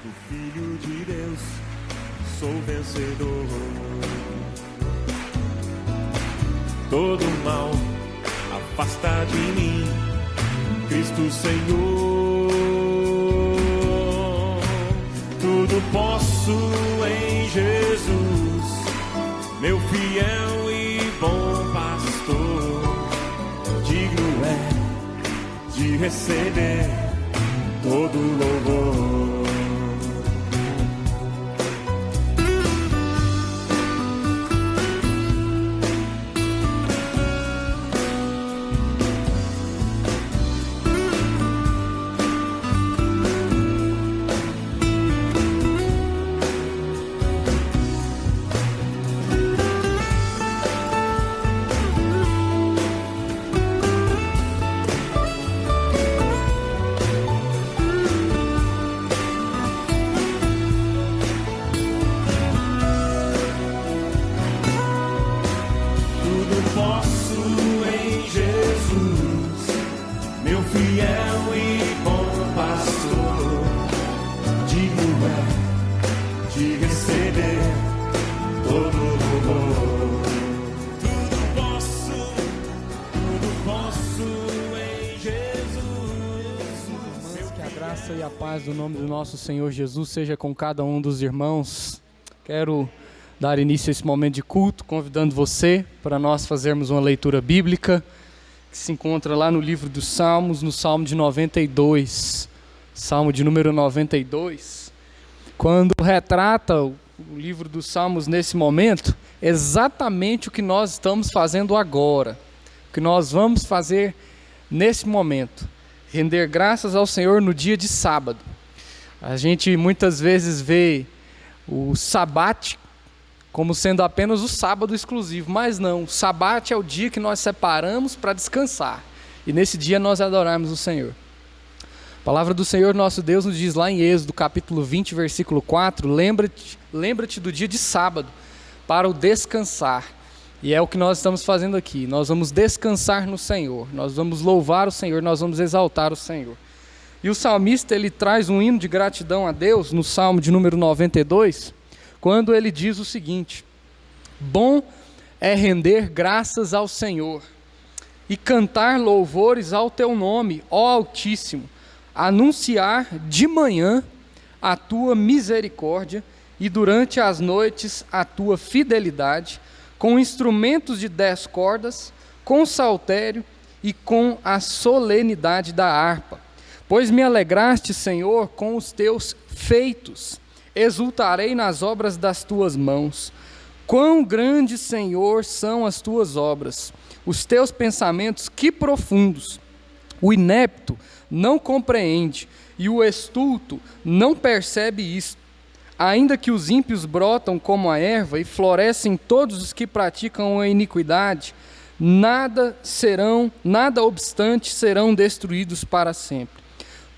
o Filho de Deus, sou vencedor. Todo mal afasta de mim, Cristo Senhor. Tudo posso em Jesus, meu fiel e bom pastor. Digno é de receber todo louvor. E a paz do nome do nosso Senhor Jesus seja com cada um dos irmãos. Quero dar início a esse momento de culto, convidando você para nós fazermos uma leitura bíblica, que se encontra lá no livro dos Salmos, no Salmo de 92, Salmo de número 92, quando retrata o livro dos Salmos nesse momento, exatamente o que nós estamos fazendo agora, o que nós vamos fazer nesse momento. Render graças ao Senhor no dia de sábado. A gente muitas vezes vê o sabate como sendo apenas o sábado exclusivo, mas não, o sabate é o dia que nós separamos para descansar, e nesse dia nós adorarmos o Senhor. A palavra do Senhor nosso Deus nos diz lá em Êxodo capítulo 20, versículo 4, lembra-te do dia de sábado para o descansar. E é o que nós estamos fazendo aqui. Nós vamos descansar no Senhor, nós vamos louvar o Senhor, nós vamos exaltar o Senhor. E o salmista, ele traz um hino de gratidão a Deus, no Salmo de número 92, quando ele diz o seguinte: bom é render graças ao Senhor e cantar louvores ao teu nome, ó Altíssimo, anunciar de manhã a tua misericórdia e durante as noites a tua fidelidade, com instrumentos de 10 cordas, com saltério e com a solenidade da harpa. Pois me alegraste, Senhor, com os teus feitos, exultarei nas obras das tuas mãos. Quão grandes, Senhor, são as tuas obras, os teus pensamentos, que profundos! O inepto não compreende, e o estulto não percebe isto. Ainda que os ímpios brotam como a erva e florescem todos os que praticam a iniquidade, nada obstante serão destruídos para sempre.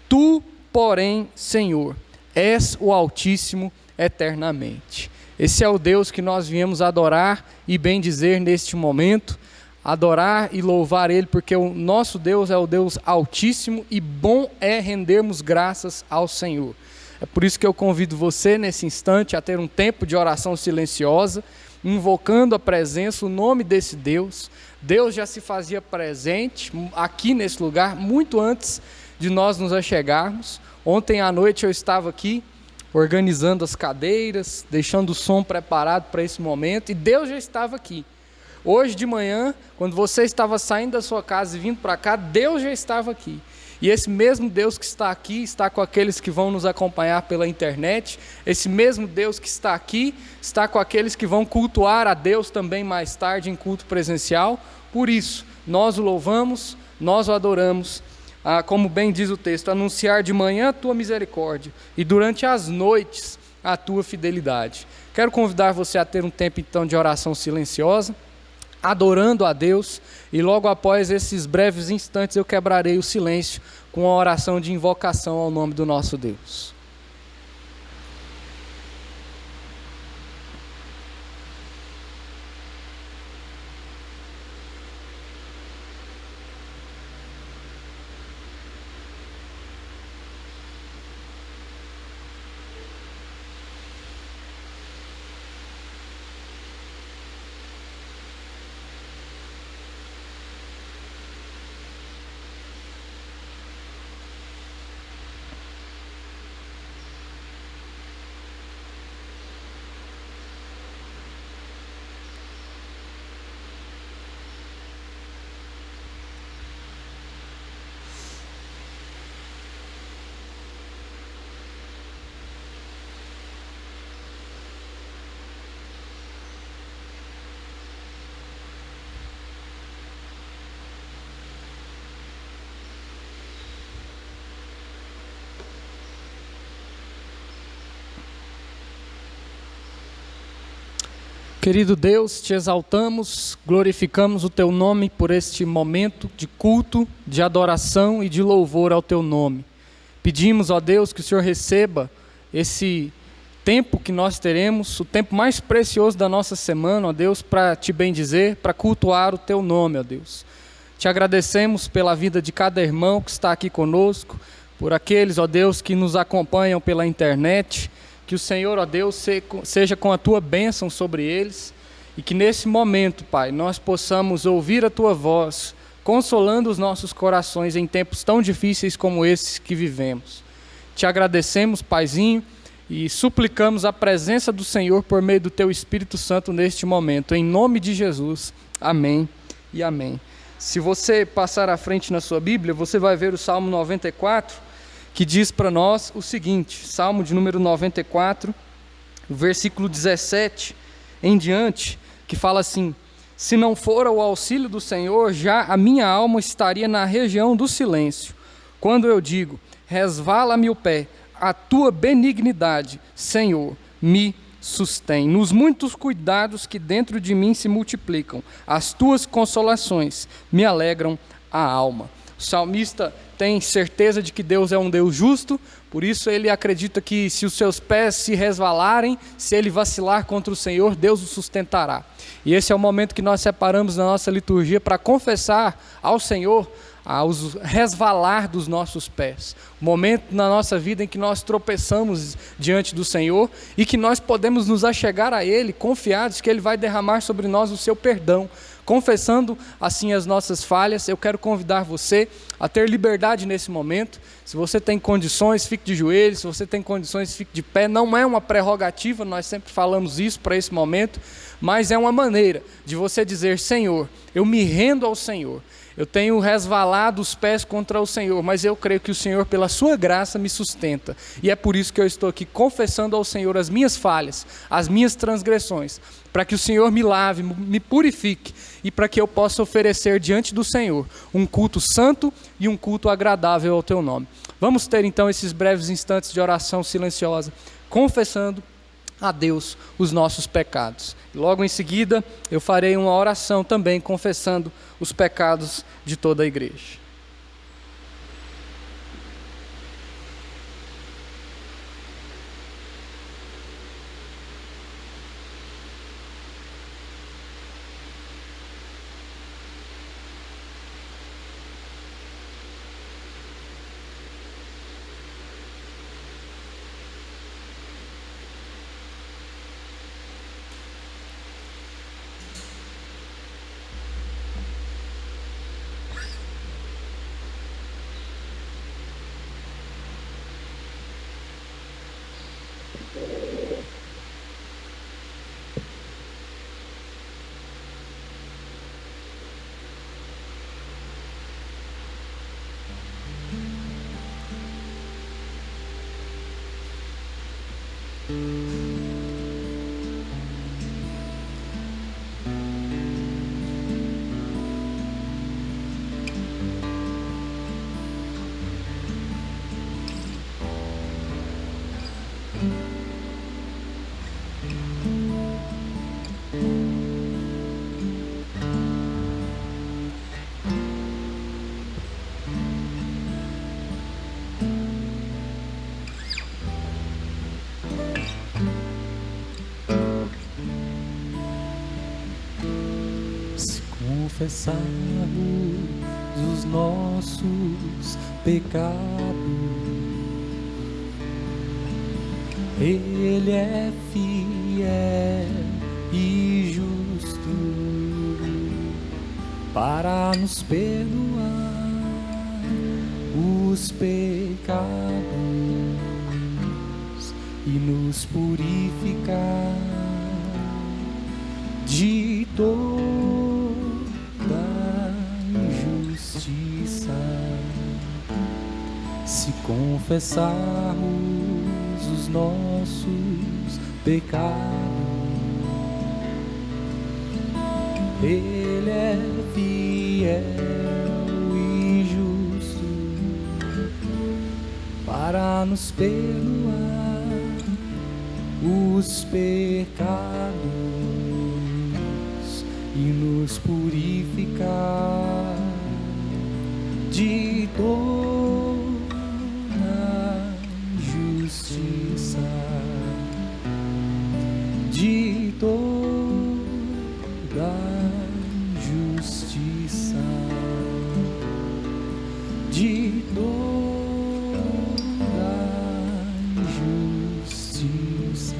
Tu, porém, Senhor, és o Altíssimo eternamente. Esse é o Deus que nós viemos adorar e bendizer neste momento, adorar e louvar Ele, porque o nosso Deus é o Deus Altíssimo e bom é rendermos graças ao Senhor. É por isso que eu convido você, nesse instante, a ter um tempo de oração silenciosa, invocando a presença, o nome desse Deus. Deus já se fazia presente aqui nesse lugar, muito antes de nós nos achegarmos. Ontem à noite eu estava aqui, organizando as cadeiras, deixando o som preparado para esse momento, e Deus já estava aqui. Hoje de manhã, quando você estava saindo da sua casa e vindo para cá, Deus já estava aqui. E esse mesmo Deus que está aqui, está com aqueles que vão nos acompanhar pela internet. Esse mesmo Deus que está aqui, está com aqueles que vão cultuar a Deus também mais tarde em culto presencial. Por isso, nós o louvamos, nós o adoramos. Como bem diz o texto, anunciar de manhã a tua misericórdia e durante as noites a tua fidelidade. Quero convidar você a ter um tempo então de oração silenciosa, adorando a Deus, e logo após esses breves instantes eu quebrarei o silêncio com a oração de invocação ao nome do nosso Deus. Querido Deus, te exaltamos, glorificamos o teu nome por este momento de culto, de adoração e de louvor ao teu nome. Pedimos, ó Deus, que o Senhor receba esse tempo que nós teremos, o tempo mais precioso da nossa semana, ó Deus, para te bendizer, para cultuar o teu nome, ó Deus. Te agradecemos pela vida de cada irmão que está aqui conosco, por aqueles, ó Deus, que nos acompanham pela internet. Que o Senhor, ó Deus, seja com a tua bênção sobre eles e que nesse momento, Pai, nós possamos ouvir a tua voz, consolando os nossos corações em tempos tão difíceis como esses que vivemos. Te agradecemos, Paizinho, e suplicamos a presença do Senhor por meio do teu Espírito Santo neste momento. Em nome de Jesus. Amém e amém. Se você passar à frente na sua Bíblia, você vai ver o Salmo 94, que diz para nós o seguinte, Salmo de número 94, versículo 17 em diante, que fala assim: se não for o auxílio do Senhor, já a minha alma estaria na região do silêncio. Quando eu digo, resvala-me o pé, a tua benignidade, Senhor, me sustém. Nos muitos cuidados que dentro de mim se multiplicam, as tuas consolações me alegram a alma. O salmista tem certeza de que Deus é um Deus justo, por isso ele acredita que se os seus pés se resvalarem, se ele vacilar contra o Senhor, Deus o sustentará. E esse é o momento que nós separamos na nossa liturgia para confessar ao Senhor aos resvalar dos nossos pés. O momento na nossa vida em que nós tropeçamos diante do Senhor e que nós podemos nos achegar a Ele, confiados que Ele vai derramar sobre nós o seu perdão. Confessando assim as nossas falhas, eu quero convidar você a ter liberdade nesse momento. Se você tem condições, fique de joelhos. Se você tem condições, fique de pé. Não é uma prerrogativa, nós sempre falamos isso para esse momento, mas é uma maneira de você dizer: Senhor, eu me rendo ao Senhor. Eu tenho resvalado os pés contra o Senhor, mas eu creio que o Senhor, pela sua graça, me sustenta. E é por isso que eu estou aqui confessando ao Senhor as minhas falhas, as minhas transgressões, para que o Senhor me lave, me purifique e para que eu possa oferecer diante do Senhor um culto santo e um culto agradável ao teu nome. Vamos ter então esses breves instantes de oração silenciosa, confessando a Deus os nossos pecados. Logo em seguida, eu farei uma oração também confessando os pecados de toda a igreja. Confessarmos os nossos pecados, Ele é fiel e justo para nos perdoar os pecados e nos purificar de toda injustiça. Se confessarmos os nossos pecados, Ele é fiel e justo para nos perdoar os pecados nos purificar de toda justiça, de toda justiça, de toda justiça.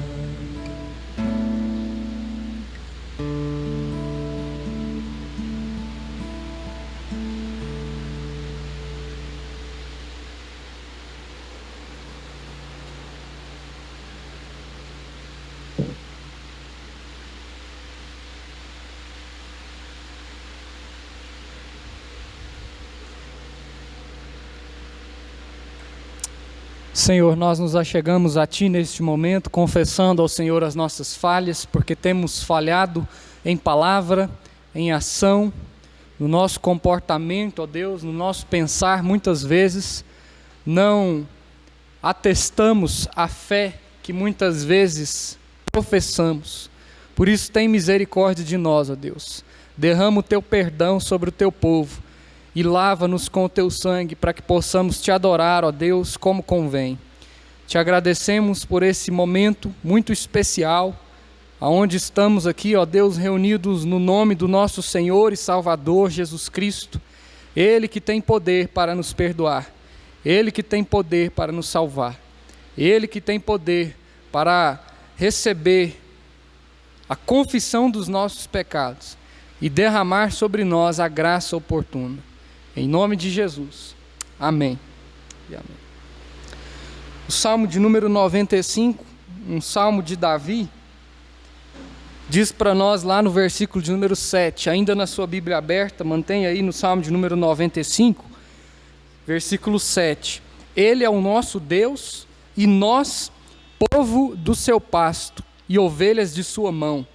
Senhor, nós nos achegamos a Ti neste momento, confessando ao Senhor as nossas falhas, porque temos falhado em palavra, em ação, no nosso comportamento, ó Deus, no nosso pensar. Muitas vezes não atestamos a fé que muitas vezes professamos. Por isso, tem misericórdia de nós, ó Deus. Derrama o Teu perdão sobre o Teu povo e lava-nos com o Teu sangue, para que possamos Te adorar, ó Deus, como convém. Te agradecemos por esse momento muito especial, aonde estamos aqui, ó Deus, reunidos no nome do nosso Senhor e Salvador Jesus Cristo, Ele que tem poder para nos perdoar, Ele que tem poder para nos salvar, Ele que tem poder para receber a confissão dos nossos pecados e derramar sobre nós a graça oportuna. Em nome de Jesus. Amém. E amém. O Salmo de número 95, um Salmo de Davi, diz para nós lá no versículo de número 7, ainda na sua Bíblia aberta, mantenha aí no Salmo de número 95, versículo 7. Ele é o nosso Deus e nós, povo do seu pasto e ovelhas de sua mão.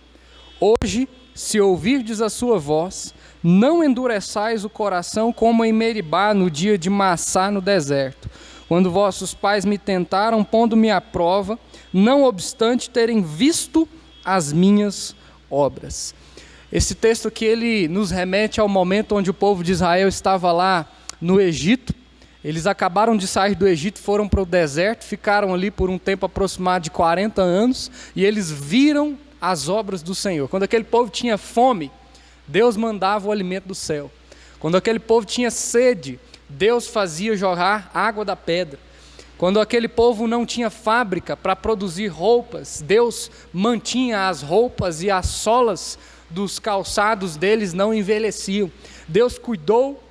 Hoje, se ouvirdes a sua voz, não endureçais o coração como em Meribá no dia de Massá no deserto, quando vossos pais me tentaram, pondo-me à prova, não obstante terem visto as minhas obras. Esse texto aqui, ele nos remete ao momento onde o povo de Israel estava lá no Egito. Eles acabaram de sair do Egito, foram para o deserto, ficaram ali por um tempo aproximado de 40 anos, e eles viram as obras do Senhor. Quando aquele povo tinha fome, Deus mandava o alimento do céu. Quando aquele povo tinha sede, Deus fazia jorrar água da pedra. Quando aquele povo não tinha fábrica para produzir roupas, Deus mantinha as roupas e as solas dos calçados deles não envelheciam. Deus cuidou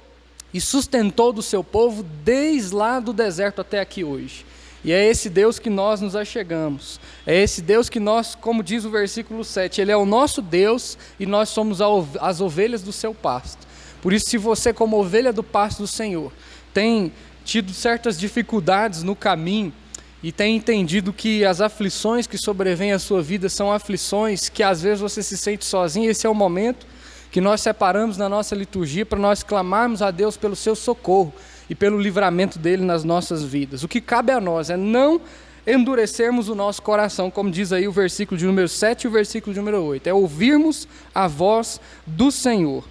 e sustentou do seu povo desde lá do deserto até aqui hoje. E é esse Deus que nós nos achegamos. É esse Deus que nós, como diz o versículo 7, Ele é o nosso Deus e nós somos as ovelhas do seu pasto. Por isso, se você, como ovelha do pasto do Senhor, tem tido certas dificuldades no caminho e tem entendido que as aflições que sobrevêm à sua vida são aflições que às vezes você se sente sozinho, esse é o momento que nós separamos na nossa liturgia para nós clamarmos a Deus pelo seu socorro e pelo livramento dele nas nossas vidas. O que cabe a nós é não endurecermos o nosso coração, como diz aí o versículo de número 7 e o versículo de número 8, é ouvirmos a voz do Senhor.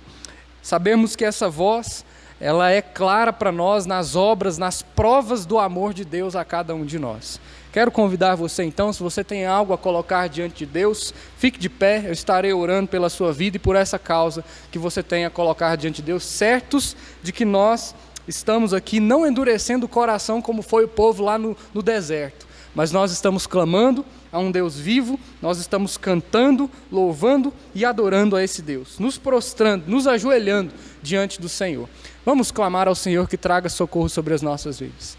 Sabemos que essa voz, ela é clara para nós nas obras, nas provas do amor de Deus a cada um de nós. Quero convidar você então, se você tem algo a colocar diante de Deus, fique de pé, eu estarei orando pela sua vida e por essa causa que você tem a colocar diante de Deus, certos de que nós estamos aqui não endurecendo o coração como foi o povo lá no deserto, mas nós estamos clamando a um Deus vivo, nós estamos cantando, louvando e adorando a esse Deus, nos prostrando, nos ajoelhando diante do Senhor. Vamos clamar ao Senhor que traga socorro sobre as nossas vidas.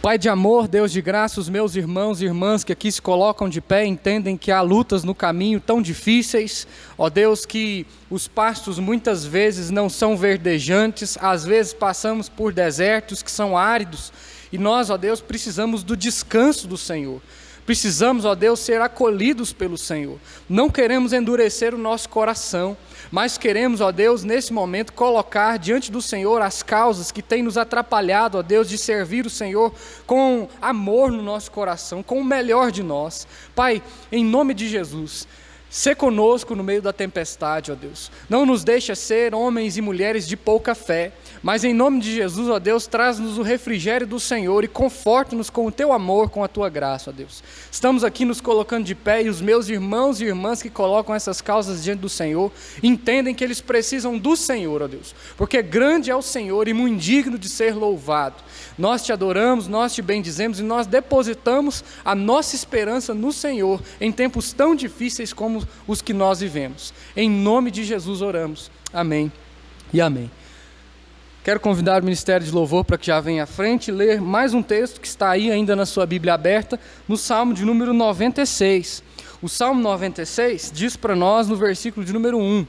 Pai de amor, Deus de graça, os meus irmãos e irmãs que aqui se colocam de pé entendem que há lutas no caminho tão difíceis, ó Deus, que os pastos muitas vezes não são verdejantes, às vezes passamos por desertos que são áridos, e nós, ó Deus, precisamos do descanso do Senhor. Precisamos, ó Deus, ser acolhidos pelo Senhor. Não queremos endurecer o nosso coração, mas queremos, ó Deus, nesse momento, colocar diante do Senhor as causas que têm nos atrapalhado, ó Deus, de servir o Senhor com amor no nosso coração, com o melhor de nós. Pai, em nome de Jesus, Sê conosco no meio da tempestade, ó Deus. Não nos deixa ser homens e mulheres de pouca fé, mas em nome de Jesus, ó Deus, traz-nos o refrigério do Senhor e conforta-nos com o teu amor, com a tua graça, ó Deus. Estamos aqui nos colocando de pé e os meus irmãos e irmãs que colocam essas causas diante do Senhor, entendem que eles precisam do Senhor, ó Deus, porque grande é o Senhor e muito digno de ser louvado. Nós te adoramos, nós te bendizemos e nós depositamos a nossa esperança no Senhor em tempos tão difíceis como os que nós vivemos. Em nome de Jesus oramos. Amém e amém. Quero convidar o Ministério de Louvor para que já venha à frente e ler mais um texto que está aí ainda na sua Bíblia aberta, no Salmo de número 96. O Salmo 96 diz para nós no versículo de número 1: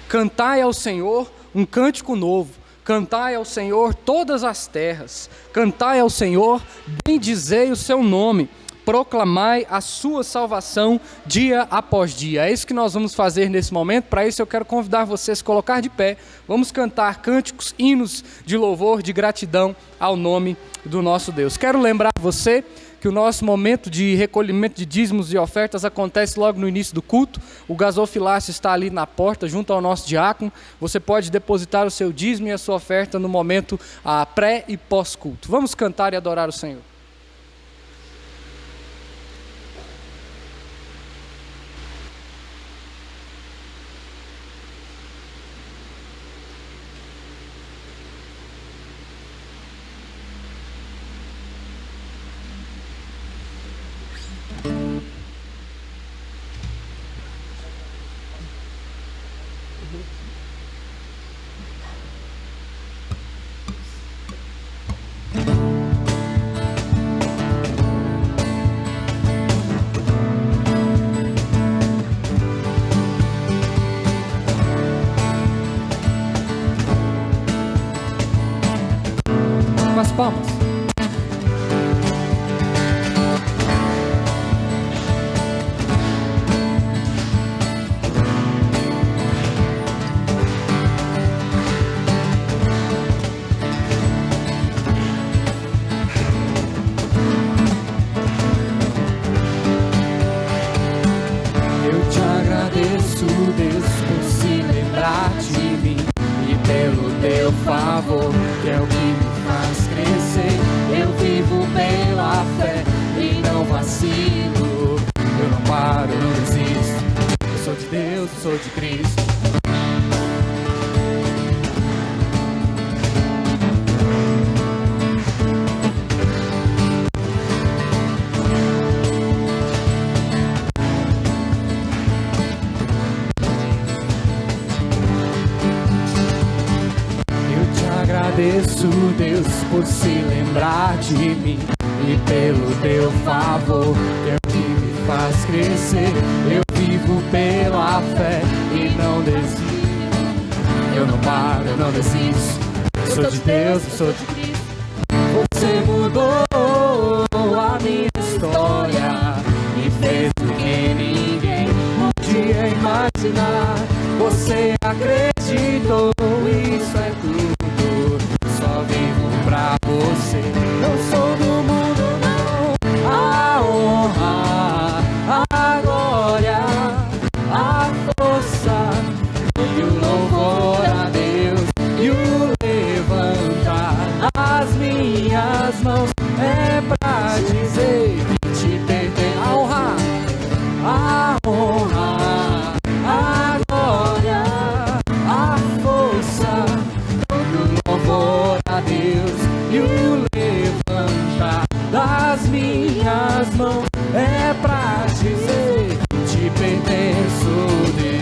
Cantai ao Senhor um cântico novo, cantai ao Senhor todas as terras, cantai ao Senhor, bendizei o seu nome, proclamai a sua salvação dia após dia. É isso que nós vamos fazer nesse momento. Para isso eu quero convidar vocês a se colocar de pé. Vamos cantar cânticos, hinos de louvor, de gratidão ao nome do nosso Deus. Quero lembrar você que o nosso momento de recolhimento de dízimos e ofertas acontece logo no início do culto. O gasofilácio está ali na porta, junto ao nosso diácono. Você pode depositar o seu dízimo e a sua oferta no momento pré e pós-culto. Vamos cantar e adorar o Senhor. Com as palmas. Eu te agradeço, Deus, por se lembrar de mim e pelo teu favor, que é o que me faz crescer. Eu vivo pela fé e não vacilo. Eu não paro, eu não desisto. Eu sou de Deus, eu sou de Cristo. Agradeço, Deus, por se lembrar de mim e pelo teu favor, que é o que me faz crescer. Eu vivo pela fé e não desisto. Eu não paro, eu não desisto. Eu sou de Deus, eu sou de Cristo. Você mudou a minha história e fez o que ninguém podia imaginar. Você acreditou, isso é tudo. Só vivo pra você. Não sou do mundo, não. A honra, a glória, a força e o louvor a Deus e o levantar as minhas mãos é pra dizer que te pertence. A honra, a glória, a força, todo louvor a Deus e o levantar das minhas mãos é pra dizer que te pertenço, Deus.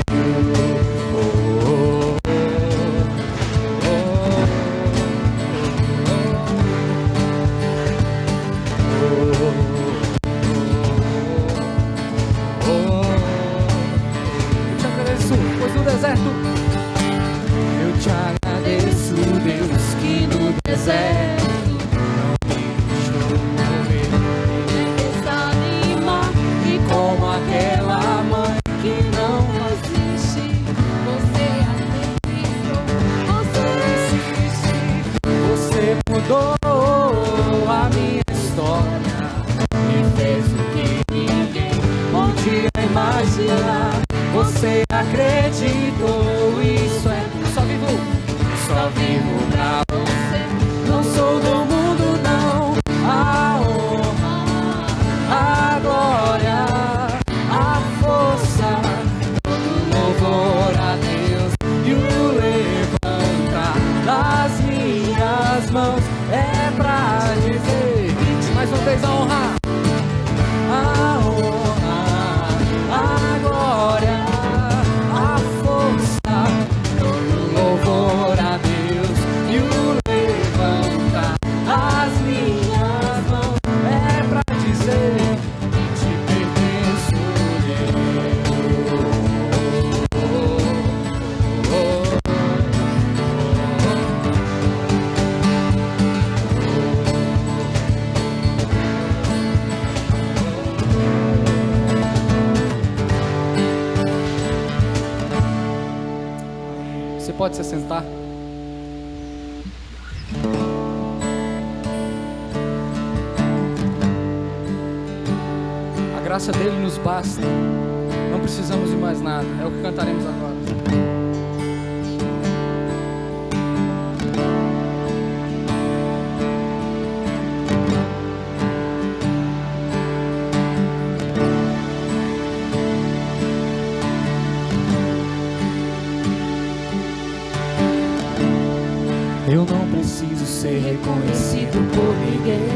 mãos é pra dizer, mais uma vez a honra, a glória, a força, o louvor a Deus e o levantar as minhas mãos é pra dizer, te pertenço, Você pode se assentar. A graça dele nos basta. Não precisamos de mais nada. É o que cantaremos agora. Eu não preciso ser reconhecido por ninguém.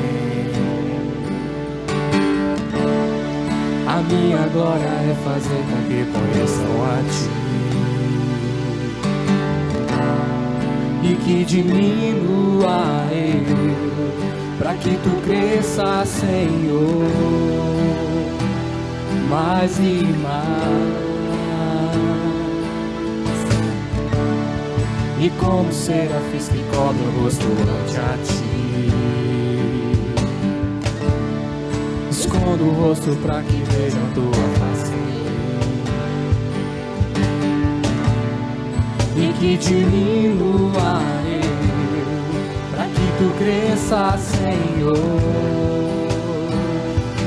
A minha glória é fazer com que conheçam a Ti e que diminua eu, pra que Tu cresça, Senhor, mais e mais. E como serafins que cobrem o rosto ante a Ti, escondo o rosto pra que vejam Tua face e que diminua eu, pra que Tu cresça, Senhor,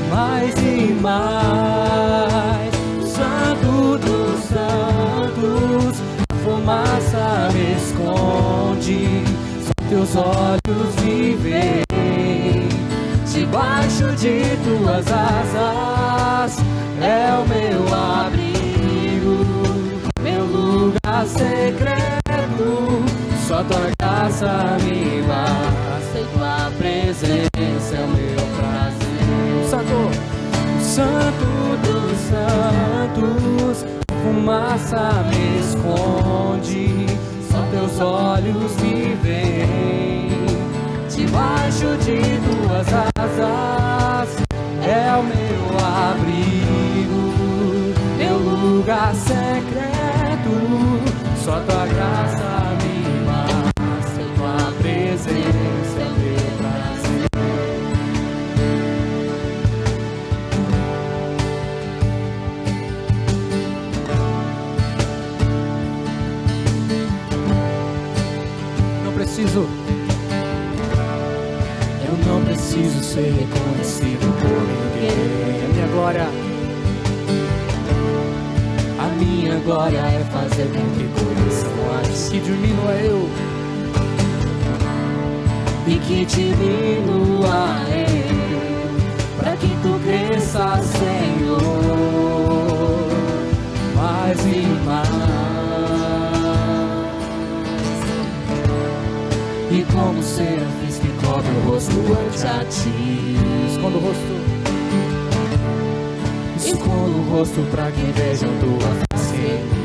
mais e mais. Santo dos santos, fumaça me esconde, só Teus olhos me veem, debaixo de Tuas asas é o meu abrigo, meu lugar secreto, só Tua graça me basta e Tua presença é o meu prazer. Santo dos santos, fumaça me esconde, só Teus olhos me veem, debaixo de Tuas asas é o meu abrigo, meu lugar secreto, só Tua graça me basta e Tua presença é o meu prazer. Eu não preciso ser reconhecido por ninguém. A minha glória é fazer com que conheçam a Ti, que diminua eu e que diminua eu, pra que Tu cresça, Senhor, mais e mais. E como serafins que cobrem o rosto ante a Ti, escondo o rosto, escondo o rosto pra que vejam Tua face em mim,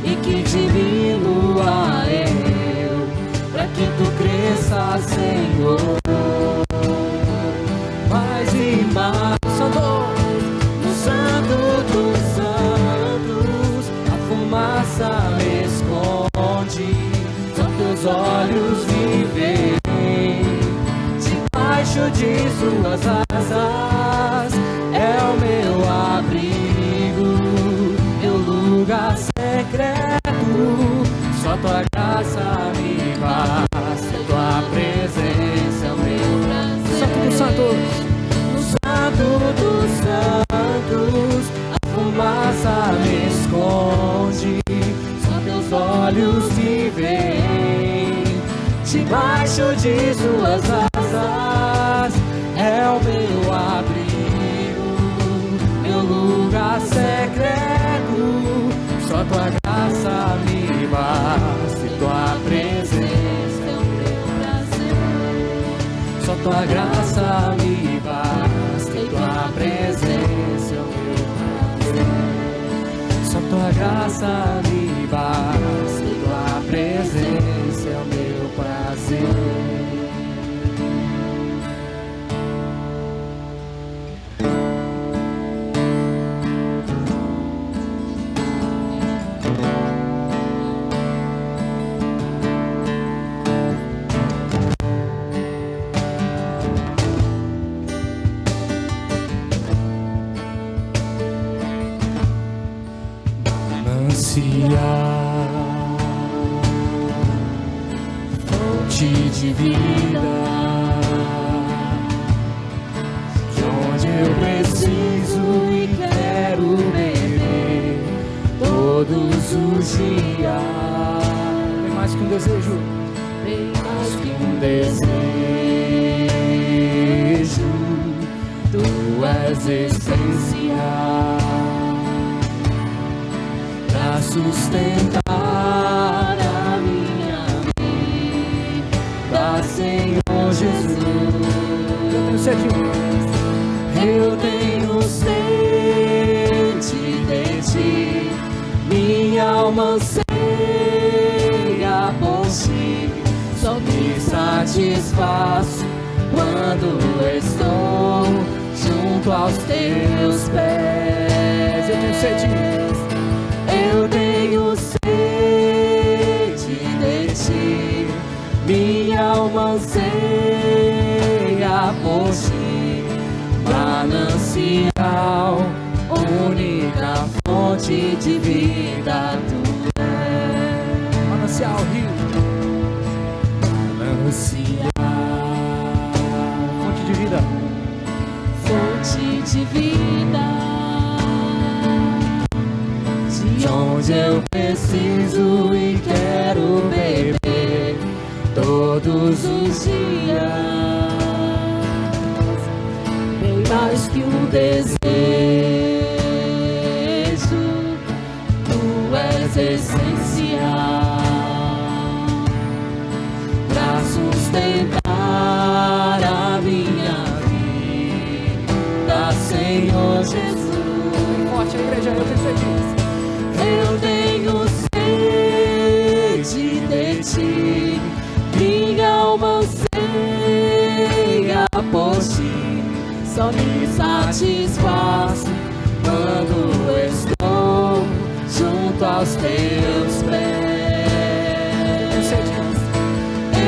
e que diminua eu, pra que Tu cresça, Senhor, mais e mais. No Santo dos santos, a fumaça me esconde, só Teus olhos me veem, debaixo de Suas asas é o meu abrigo, meu lugar secreto, só Tua graça me basta, Tua presença é o meu prazer. Santo dos santos, no Santo dos santos, a fumaça me esconde, só Teus olhos me veem, debaixo de Suas asas é o meu abrigo, meu lugar secreto, só Tua graça me basta e Tua presença é o meu prazer. Só tua graça me basta e tua presença é o meu prazer. Só tua graça me basta e tua presença é o meu prazer. Fonte de vida, de onde eu preciso e quero beber todos os dias. Bem mais que um desejo, bem mais que um desejo. Tu és essencial pra sustentar a minha vida, Senhor Jesus. Eu tenho sede, eu tenho sede de ti, minha alma anseia por ti, só me satisfaço quando estou junto aos teus pés. Eu tenho sede. Eu tenho sede de ti, minha alma anseia por ti, manancial, única fonte de vida, tu és. Manancial, rio, manancial, fonte de vida, fonte de vida. De onde eu preciso e quero beber todos os dias, bem mais que um desejo, tu és essencial pra sustentar a minha vida, Senhor Jesus. Forte a igreja, eu tenho sede. Eu tenho sede de ti, minha alma anseia por ti, só me satisfaço quando estou junto aos teus pés.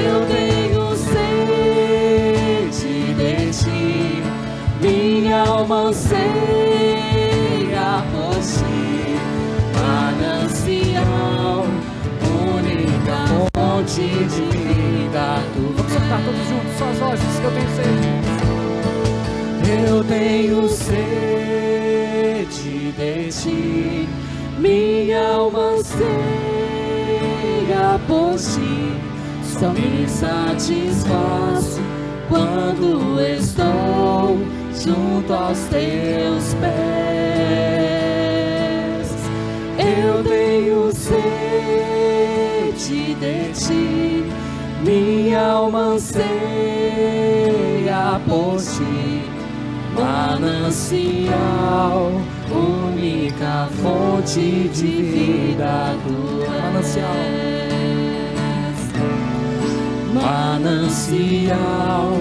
Eu tenho sede de ti, minha alma anseia por ti, manancial, única fonte de vida, tu. Vamos cantar todos juntos, só as vozes, que eu tenho sede. Eu tenho sede de ti, minha alma anseia por ti, só me satisfaço quando estou junto aos teus pés. Eu tenho sede de ti, minha alma anseia por ti, manancial, única fonte de vida, tu és. Manancial,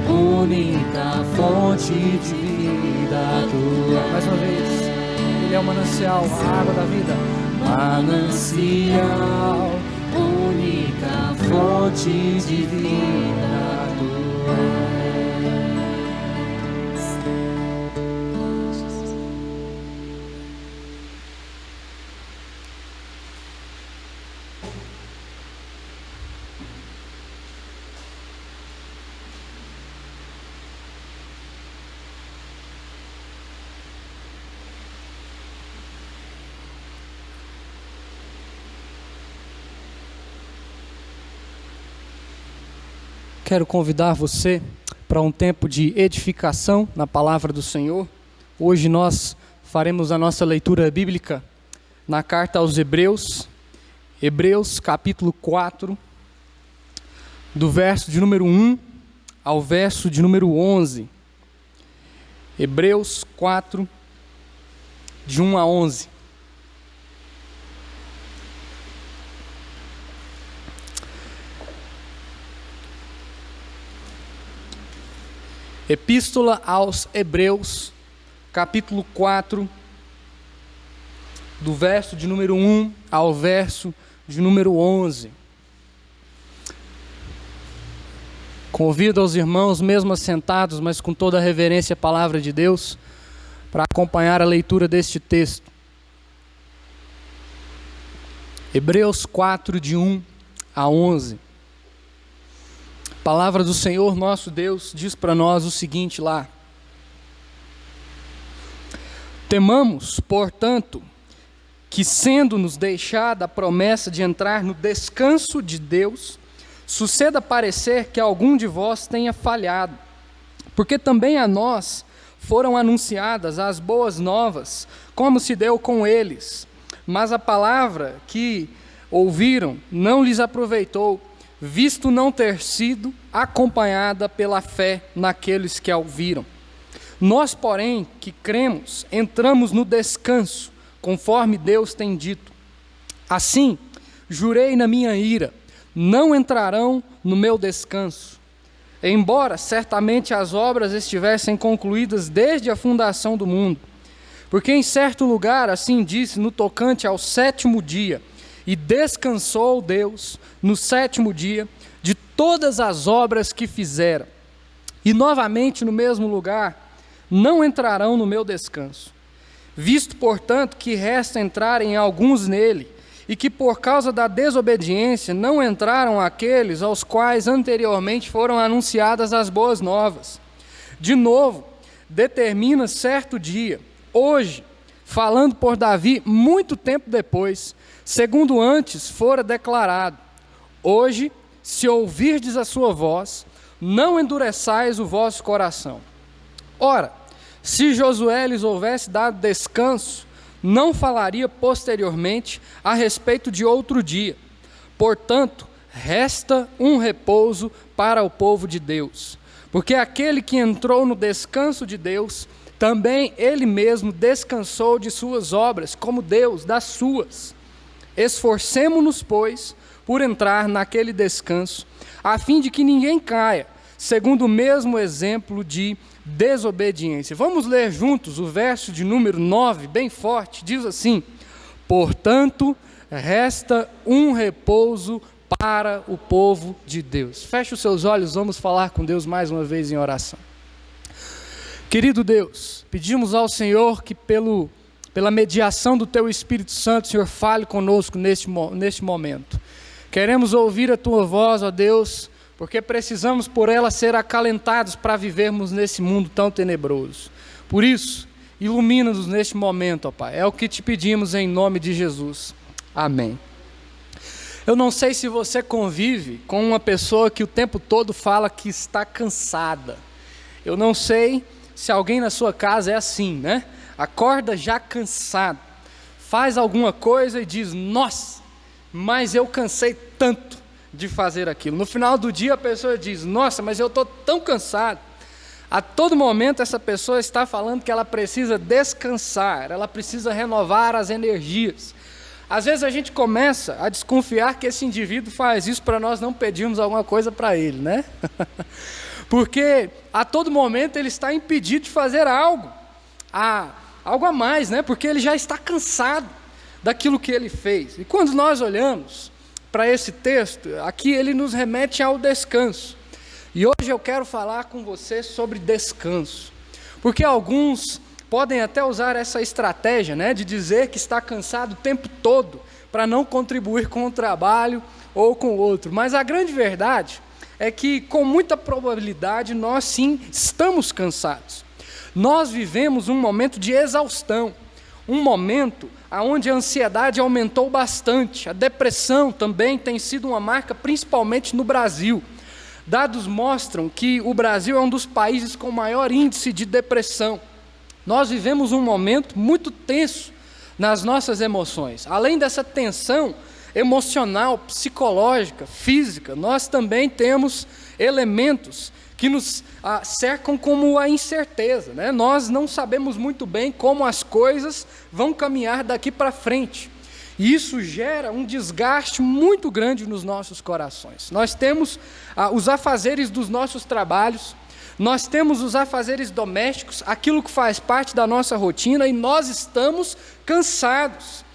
única fonte de vida, tu és. Mais uma vez. Ele é o manancial, a água da vida. Manancial, única fonte de vida, tu és. Quero convidar você para um tempo de edificação na palavra do Senhor. Hoje nós faremos a nossa leitura bíblica na carta aos Hebreus Hebreus capítulo 4, do verso de número 1 ao verso de número 11. Hebreus 4, de 1 a 11. Epístola aos Hebreus, capítulo 4, do verso de número 1 ao verso de número 11. Convido aos irmãos, mesmo assentados, mas com toda a reverência à palavra de Deus, para acompanhar a leitura deste texto. Hebreus 4, de 1 a 11. A palavra do Senhor nosso Deus diz para nós o seguinte lá: temamos, portanto, que sendo-nos deixada a promessa de entrar no descanso de Deus, suceda parecer que algum de vós tenha falhado, porque também a nós foram anunciadas as boas novas, como se deu com eles, mas a palavra que ouviram não lhes aproveitou, visto não ter sido acompanhada pela fé naqueles que a ouviram. Nós, porém, que cremos, entramos no descanso, conforme Deus tem dito. Assim, jurei na minha ira, não entrarão no meu descanso, embora certamente as obras estivessem concluídas desde a fundação do mundo. Porque em certo lugar assim disse no tocante ao sétimo dia, e descansou Deus no sétimo dia de todas as obras que fizera. E novamente no mesmo lugar, não entrarão no meu descanso. Visto, portanto, que resta entrarem alguns nele, e que por causa da desobediência não entraram aqueles aos quais anteriormente foram anunciadas as boas novas. De novo, determina certo dia, hoje, falando por Davi muito tempo depois, segundo antes fora declarado: hoje, se ouvirdes a sua voz, não endureçais o vosso coração. Ora, se Josué lhes houvesse dado descanso, não falaria posteriormente a respeito de outro dia. Portanto, resta um repouso para o povo de Deus, porque aquele que entrou no descanso de Deus, também ele mesmo descansou de suas obras, como Deus das suas. Esforcemo-nos, pois, por entrar naquele descanso, a fim de que ninguém caia, segundo o mesmo exemplo de desobediência. Vamos ler juntos o verso de número 9, bem forte, diz assim: portanto, resta um repouso para o povo de Deus. Feche os seus olhos, vamos falar com Deus mais uma vez em oração. Querido Deus, pedimos ao Senhor que pela mediação do Teu Espírito Santo, Senhor, fale conosco neste momento. Queremos ouvir a Tua voz, ó Deus, porque precisamos por ela ser acalentados para vivermos nesse mundo tão tenebroso. Por isso, ilumina-nos neste momento, ó Pai. É o que te pedimos em nome de Jesus. Amém. Eu não sei se você convive com uma pessoa que o tempo todo fala que está cansada. Eu não sei se alguém na sua casa é assim, né? Acorda já cansado, faz alguma coisa e diz: nossa, mas eu cansei tanto de fazer aquilo. No final do dia a pessoa diz: nossa, mas eu estou tão cansado. A todo momento essa pessoa está falando que ela precisa descansar, ela precisa renovar as energias. Às vezes a gente começa a desconfiar que esse indivíduo faz isso para nós não pedirmos alguma coisa para ele, né? Porque a todo momento ele está impedido de fazer algo a mais, né? Porque ele já está cansado daquilo que ele fez. E quando nós olhamos para esse texto, aqui ele nos remete ao descanso. E hoje eu quero falar com você sobre descanso, porque alguns podem até usar essa estratégia, né, de dizer que está cansado o tempo todo para não contribuir com o trabalho ou com o outro. Mas a grande verdade é que, com muita probabilidade, nós sim estamos cansados. Nós vivemos um momento de exaustão, um momento onde a ansiedade aumentou bastante, a depressão também tem sido uma marca, principalmente no Brasil. Dados mostram que o Brasil é um dos países com maior índice de depressão. Nós vivemos um momento muito tenso nas nossas emoções. Além dessa tensão, emocional, psicológica, física, nós também temos elementos que nos cercam como a incerteza, né? Nós não sabemos muito bem como as coisas vão caminhar daqui para frente. E isso gera um desgaste muito grande nos nossos corações. Nós temos os afazeres dos nossos trabalhos, nós temos os afazeres domésticos, aquilo que faz parte da nossa rotina, e nós estamos cansados.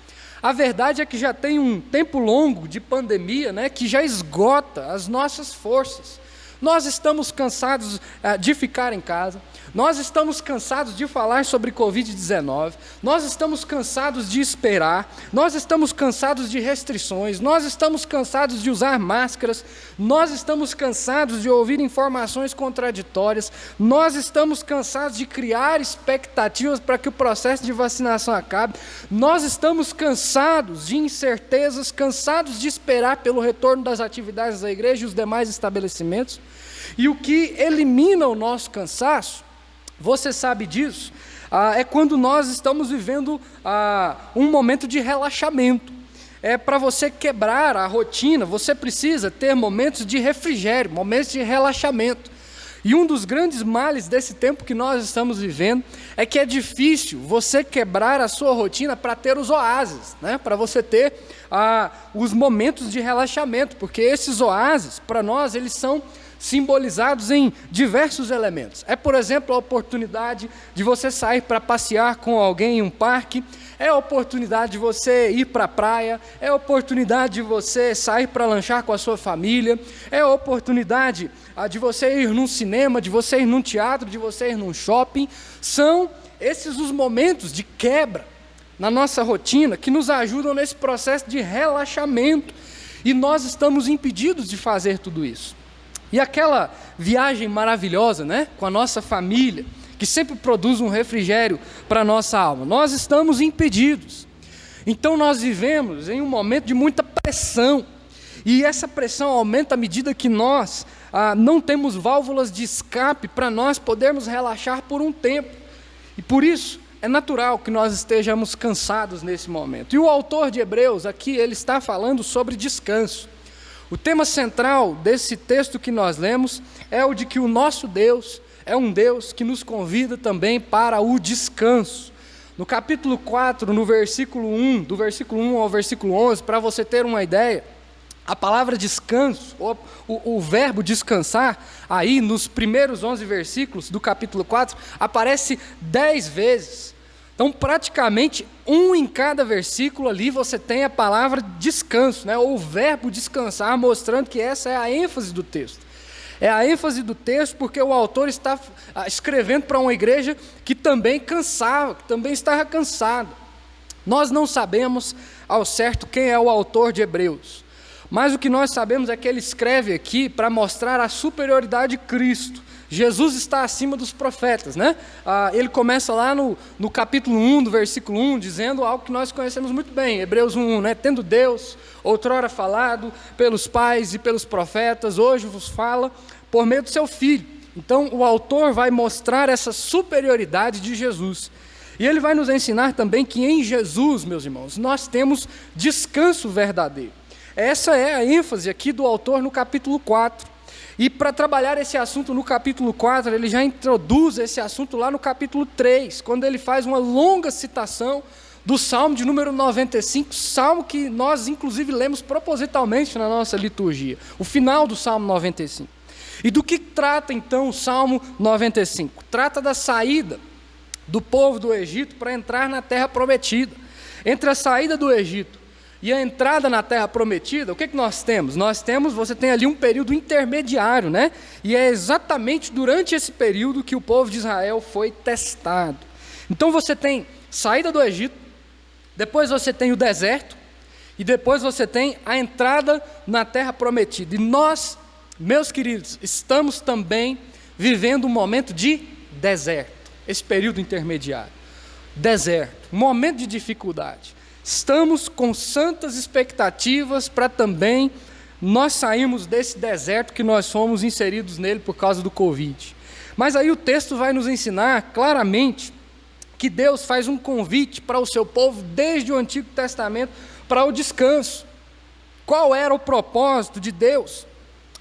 A verdade é que já tem um tempo longo de pandemia, né, que já esgota as nossas forças. Nós estamos cansados de ficar em casa, nós estamos cansados de falar sobre Covid-19, nós estamos cansados de esperar, nós estamos cansados de restrições, nós estamos cansados de usar máscaras, nós estamos cansados de ouvir informações contraditórias, nós estamos cansados de criar expectativas para que o processo de vacinação acabe, nós estamos cansados de incertezas, cansados de esperar pelo retorno das atividades da igreja e os demais estabelecimentos. E o que elimina o nosso cansaço, você sabe disso, é quando nós estamos vivendo um momento de relaxamento. Para você quebrar a rotina, você precisa ter momentos de refrigério, momentos de relaxamento. E um dos grandes males desse tempo que nós estamos vivendo é que é difícil você quebrar a sua rotina para ter os oásis, né? Para você ter os momentos de relaxamento, porque esses oásis, para nós, eles são simbolizados em diversos elementos. É, por exemplo, a oportunidade de você sair para passear com alguém em um parque, é a oportunidade de você ir para a praia, é a oportunidade de você sair para lanchar com a sua família, é a oportunidade de você ir num cinema, de você ir num teatro, de você ir num shopping. São esses os momentos de quebra na nossa rotina que nos ajudam nesse processo de relaxamento, e nós estamos impedidos de fazer tudo isso. E aquela viagem maravilhosa, né, com a nossa família, que sempre produz um refrigério para a nossa alma, nós estamos impedidos. Então nós vivemos em um momento de muita pressão, e essa pressão aumenta à medida que nós não temos válvulas de escape para nós podermos relaxar por um tempo. E por isso é natural que nós estejamos cansados nesse momento. E o autor de Hebreus aqui, ele está falando sobre descanso. O tema central desse texto que nós lemos é o de que o nosso Deus é um Deus que nos convida também para o descanso. No capítulo 4, no versículo 1, do versículo 1 ao versículo 11, para você ter uma ideia, a palavra descanso, o verbo descansar, aí nos primeiros 11 versículos do capítulo 4, aparece 10 vezes. Então, praticamente, um em cada versículo ali você tem a palavra descanso, né? Ou o verbo descansar, mostrando que essa é a ênfase do texto. É a ênfase do texto porque o autor está escrevendo para uma igreja que também cansava, que também estava cansada. Nós não sabemos ao certo quem é o autor de Hebreus, mas o que nós sabemos é que ele escreve aqui para mostrar a superioridade de Cristo. Jesus está acima dos profetas, né? Ele começa lá no capítulo 1, do versículo 1, dizendo algo que nós conhecemos muito bem, Hebreus 1, né? Tendo Deus, outrora falado pelos pais e pelos profetas, hoje vos fala por meio do seu Filho. Então, o autor vai mostrar essa superioridade de Jesus. E ele vai nos ensinar também que em Jesus, meus irmãos, nós temos descanso verdadeiro. Essa é a ênfase aqui do autor no capítulo 4. E para trabalhar esse assunto no capítulo 4, ele já introduz esse assunto lá no capítulo 3, quando ele faz uma longa citação do Salmo de número 95, salmo que nós inclusive lemos propositalmente na nossa liturgia, o final do Salmo 95. E do que trata então o Salmo 95? Trata da saída do povo do Egito para entrar na terra prometida. Entre a saída do Egito e a entrada na terra prometida, o que nós temos? Você tem ali um período intermediário, né? E é exatamente durante esse período que o povo de Israel foi testado. Então você tem saída do Egito, depois você tem o deserto, e depois você tem a entrada na terra prometida. E nós, meus queridos, estamos também vivendo um momento de deserto, esse período intermediário. Deserto, um momento de dificuldade. Estamos com santas expectativas para também nós sairmos desse deserto que nós fomos inseridos nele por causa do Covid. Mas aí o texto vai nos ensinar claramente que Deus faz um convite para o seu povo desde o Antigo Testamento para o descanso. Qual era o propósito de Deus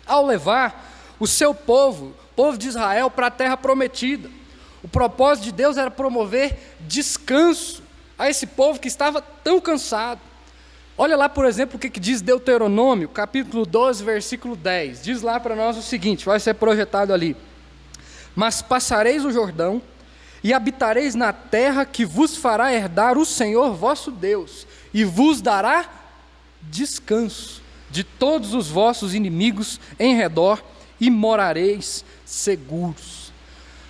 ao levar o seu povo, o povo de Israel, para a terra prometida? O propósito de Deus era promover descanso a esse povo que estava tão cansado. Olha lá, por exemplo, o que diz Deuteronômio, capítulo 12, versículo 10. Diz lá para nós o seguinte, vai ser projetado ali. Mas passareis o Jordão e habitareis na terra que vos fará herdar o Senhor vosso Deus, e vos dará descanso de todos os vossos inimigos em redor, e morareis seguros.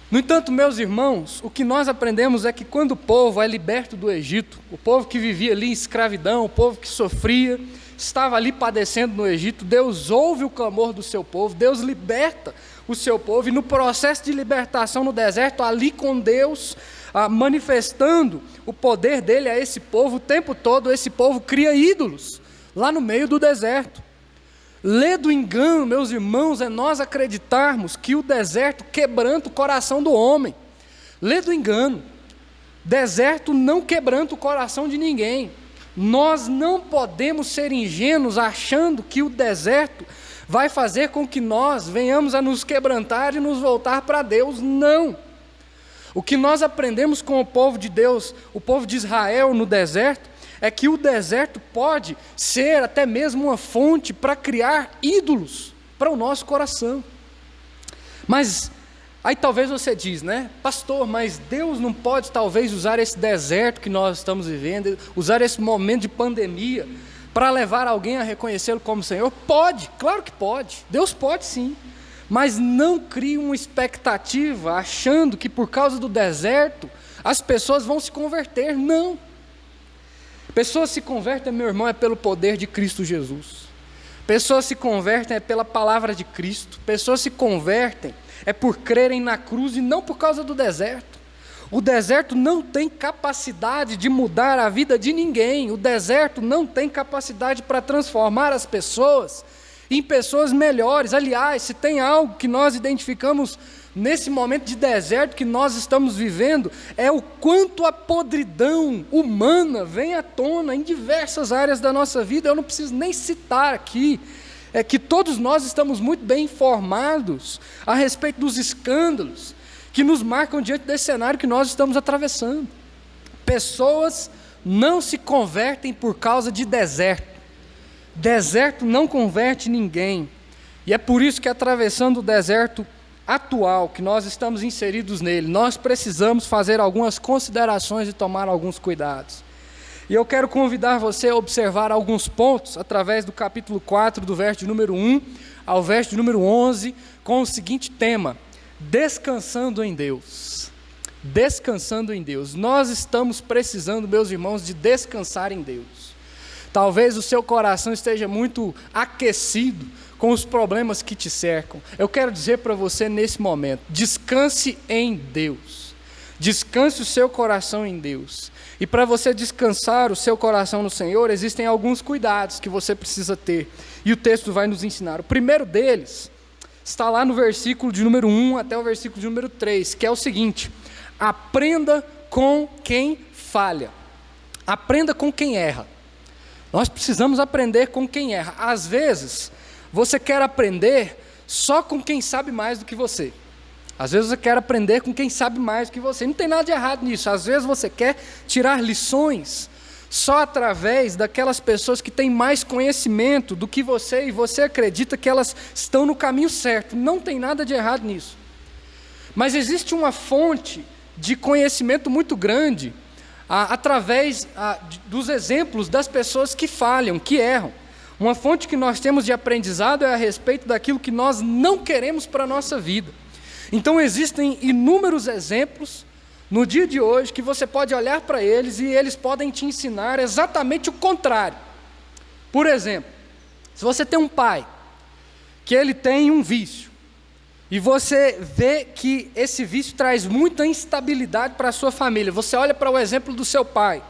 No entanto, meus irmãos, o que nós aprendemos é que quando o povo é liberto do Egito, o povo que vivia ali em escravidão, o povo que sofria, estava ali padecendo no Egito, Deus ouve o clamor do seu povo, Deus liberta o seu povo, e no processo de libertação no deserto, ali com Deus, manifestando o poder dele a esse povo, o tempo todo esse povo cria ídolos, lá no meio do deserto. Lê do engano, meus irmãos, é nós acreditarmos que o deserto quebranta o coração do homem. Lê do engano. Deserto não quebranta o coração de ninguém. Nós não podemos ser ingênuos achando que o deserto vai fazer com que nós venhamos a nos quebrantar e nos voltar para Deus. Não. O que nós aprendemos com o povo de Deus, o povo de Israel no deserto, é que o deserto pode ser até mesmo uma fonte para criar ídolos para o nosso coração. Mas aí talvez você diz, né, pastor, mas Deus não pode talvez usar esse deserto que nós estamos vivendo, usar esse momento de pandemia para levar alguém a reconhecê-lo como Senhor? Pode, claro que pode, Deus pode sim, mas não crie uma expectativa achando que por causa do deserto as pessoas vão se converter. Não. Pessoas se convertem, meu irmão, é pelo poder de Cristo Jesus. Pessoas se convertem é pela palavra de Cristo. Pessoas se convertem é por crerem na cruz e não por causa do deserto. O deserto não tem capacidade de mudar a vida de ninguém. O deserto não tem capacidade para transformar as pessoas em pessoas melhores. Aliás, se tem algo que nós identificamos nesse momento de deserto que nós estamos vivendo, é o quanto a podridão humana vem à tona em diversas áreas da nossa vida. Eu não preciso nem citar aqui, é que todos nós estamos muito bem informados a respeito dos escândalos que nos marcam diante desse cenário que nós estamos atravessando. Pessoas não se convertem por causa de deserto. Deserto não converte ninguém, e é por isso que atravessando o deserto atual, que nós estamos inseridos nele, nós precisamos fazer algumas considerações e tomar alguns cuidados. E eu quero convidar você a observar alguns pontos, através do capítulo 4, do verso de número 1 ao verso de número 11, com o seguinte tema: descansando em Deus. Descansando em Deus. Nós estamos precisando, meus irmãos, de descansar em Deus. Talvez o seu coração esteja muito aquecido com os problemas que te cercam. Eu quero dizer para você nesse momento: descanse em Deus. Descanse o seu coração em Deus. E para você descansar o seu coração no Senhor, existem alguns cuidados que você precisa ter. E o texto vai nos ensinar. O primeiro deles está lá no versículo de número 1 até o versículo de número 3, que é o seguinte: aprenda com quem falha. Aprenda com quem erra. Nós precisamos aprender com quem erra. Às vezes, você quer aprender só com quem sabe mais do que você. Às vezes você quer aprender com quem sabe mais do que você. Não tem nada de errado nisso. Às vezes você quer tirar lições só através daquelas pessoas que têm mais conhecimento do que você, e você acredita que elas estão no caminho certo. Não tem nada de errado nisso. Mas existe uma fonte de conhecimento muito grande através dos exemplos das pessoas que falham, que erram. Uma fonte que nós temos de aprendizado é a respeito daquilo que nós não queremos para a nossa vida. Então existem inúmeros exemplos no dia de hoje que você pode olhar para eles e eles podem te ensinar exatamente o contrário. Por exemplo, se você tem um pai que ele tem um vício, e você vê que esse vício traz muita instabilidade para a sua família, você olha para o exemplo do seu pai,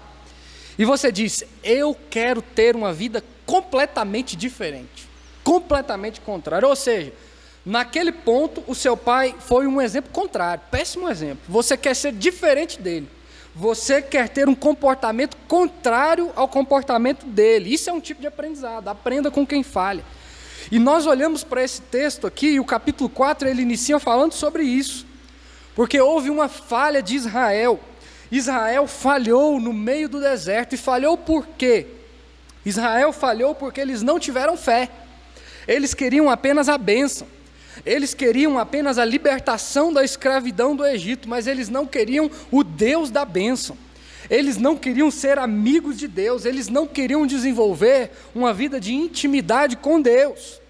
e você diz: eu quero ter uma vida completamente diferente, completamente contrária. Ou seja, naquele ponto o seu pai foi um exemplo contrário, péssimo exemplo. Você quer ser diferente dele, você quer ter um comportamento contrário ao comportamento dele. Isso é um tipo de aprendizado, aprenda com quem falha. E nós olhamos para esse texto aqui, e o capítulo 4 ele inicia falando sobre isso, porque houve uma falha de Israel. Israel falhou no meio do deserto, e falhou por quê? Israel falhou porque eles não tiveram fé, eles queriam apenas a bênção, eles queriam apenas a libertação da escravidão do Egito, mas eles não queriam o Deus da bênção, eles não queriam ser amigos de Deus, eles não queriam desenvolver uma vida de intimidade com Deus.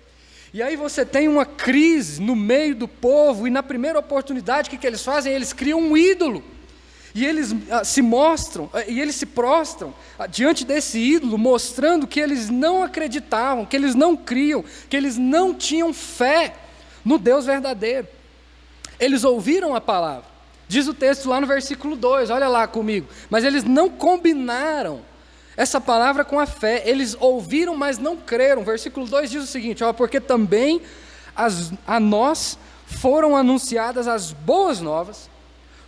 E aí você tem uma crise no meio do povo, e na primeira oportunidade, o que eles fazem? Eles criam um ídolo, e eles se mostram, e eles se prostram diante desse ídolo, mostrando que eles não acreditavam, que eles não criam, que eles não tinham fé no Deus verdadeiro. Eles ouviram a palavra, diz o texto lá no versículo 2, olha lá comigo, mas eles não combinaram essa palavra com a fé, eles ouviram, mas não creram. Versículo 2 diz o seguinte, porque também a nós foram anunciadas as boas novas,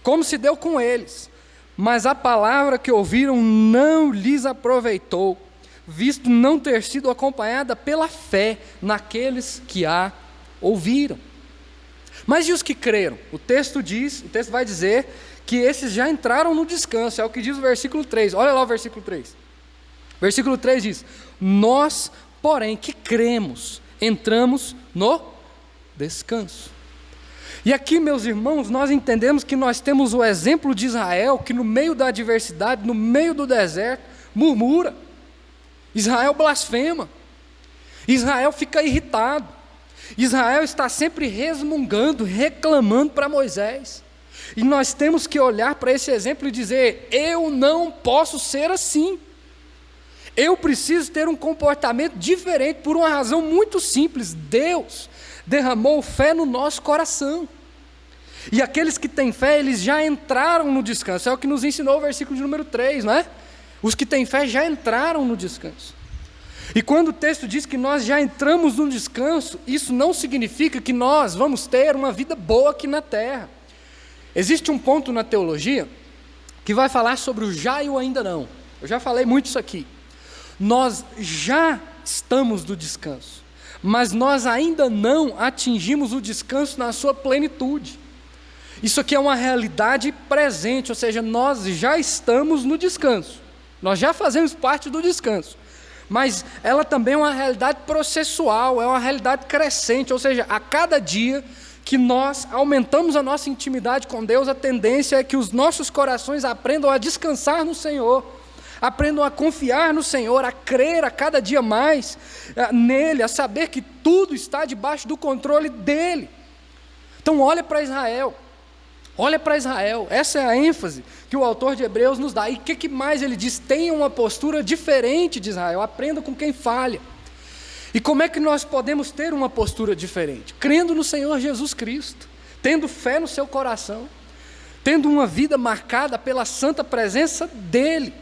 como se deu com eles, mas a palavra que ouviram não lhes aproveitou, visto não ter sido acompanhada pela fé naqueles que a ouviram. Mas e os que creram? O texto vai dizer que esses já entraram no descanso, é o que diz o versículo 3, olha lá o versículo 3. Versículo 3 diz, nós, porém, que cremos, entramos no descanso. E aqui, meus irmãos, nós entendemos que nós temos o exemplo de Israel, que no meio da adversidade, no meio do deserto, murmura. Israel blasfema. Israel fica irritado. Israel está sempre resmungando, reclamando para Moisés. E nós temos que olhar para esse exemplo e dizer, eu não posso ser assim. Eu preciso ter um comportamento diferente por uma razão muito simples. Deus derramou fé no nosso coração, e aqueles que têm fé, eles já entraram no descanso, é o que nos ensinou o versículo de número 3, não é? Os que têm fé já entraram no descanso. E quando o texto diz que nós já entramos no descanso, isso não significa que nós vamos ter uma vida boa aqui na terra. Existe um ponto na teologia que vai falar sobre o já e o ainda não. Eu já falei muito isso aqui. Nós já estamos no descanso, mas nós ainda não atingimos o descanso na sua plenitude. Isso aqui é uma realidade presente, ou seja, nós já estamos no descanso, nós já fazemos parte do descanso, mas ela também é uma realidade processual, é uma realidade crescente, ou seja, a cada dia que nós aumentamos a nossa intimidade com Deus, a tendência é que os nossos corações aprendam a descansar no Senhor, aprendam a confiar no Senhor, a crer a cada dia mais nele, a saber que tudo está debaixo do controle dele. Então olha para Israel, essa é a ênfase que o autor de Hebreus nos dá. E o que mais ele diz? Tenha uma postura diferente de Israel, aprenda com quem falha. E como é que nós podemos ter uma postura diferente? Crendo no Senhor Jesus Cristo, tendo fé no seu coração, tendo uma vida marcada pela santa presença dele.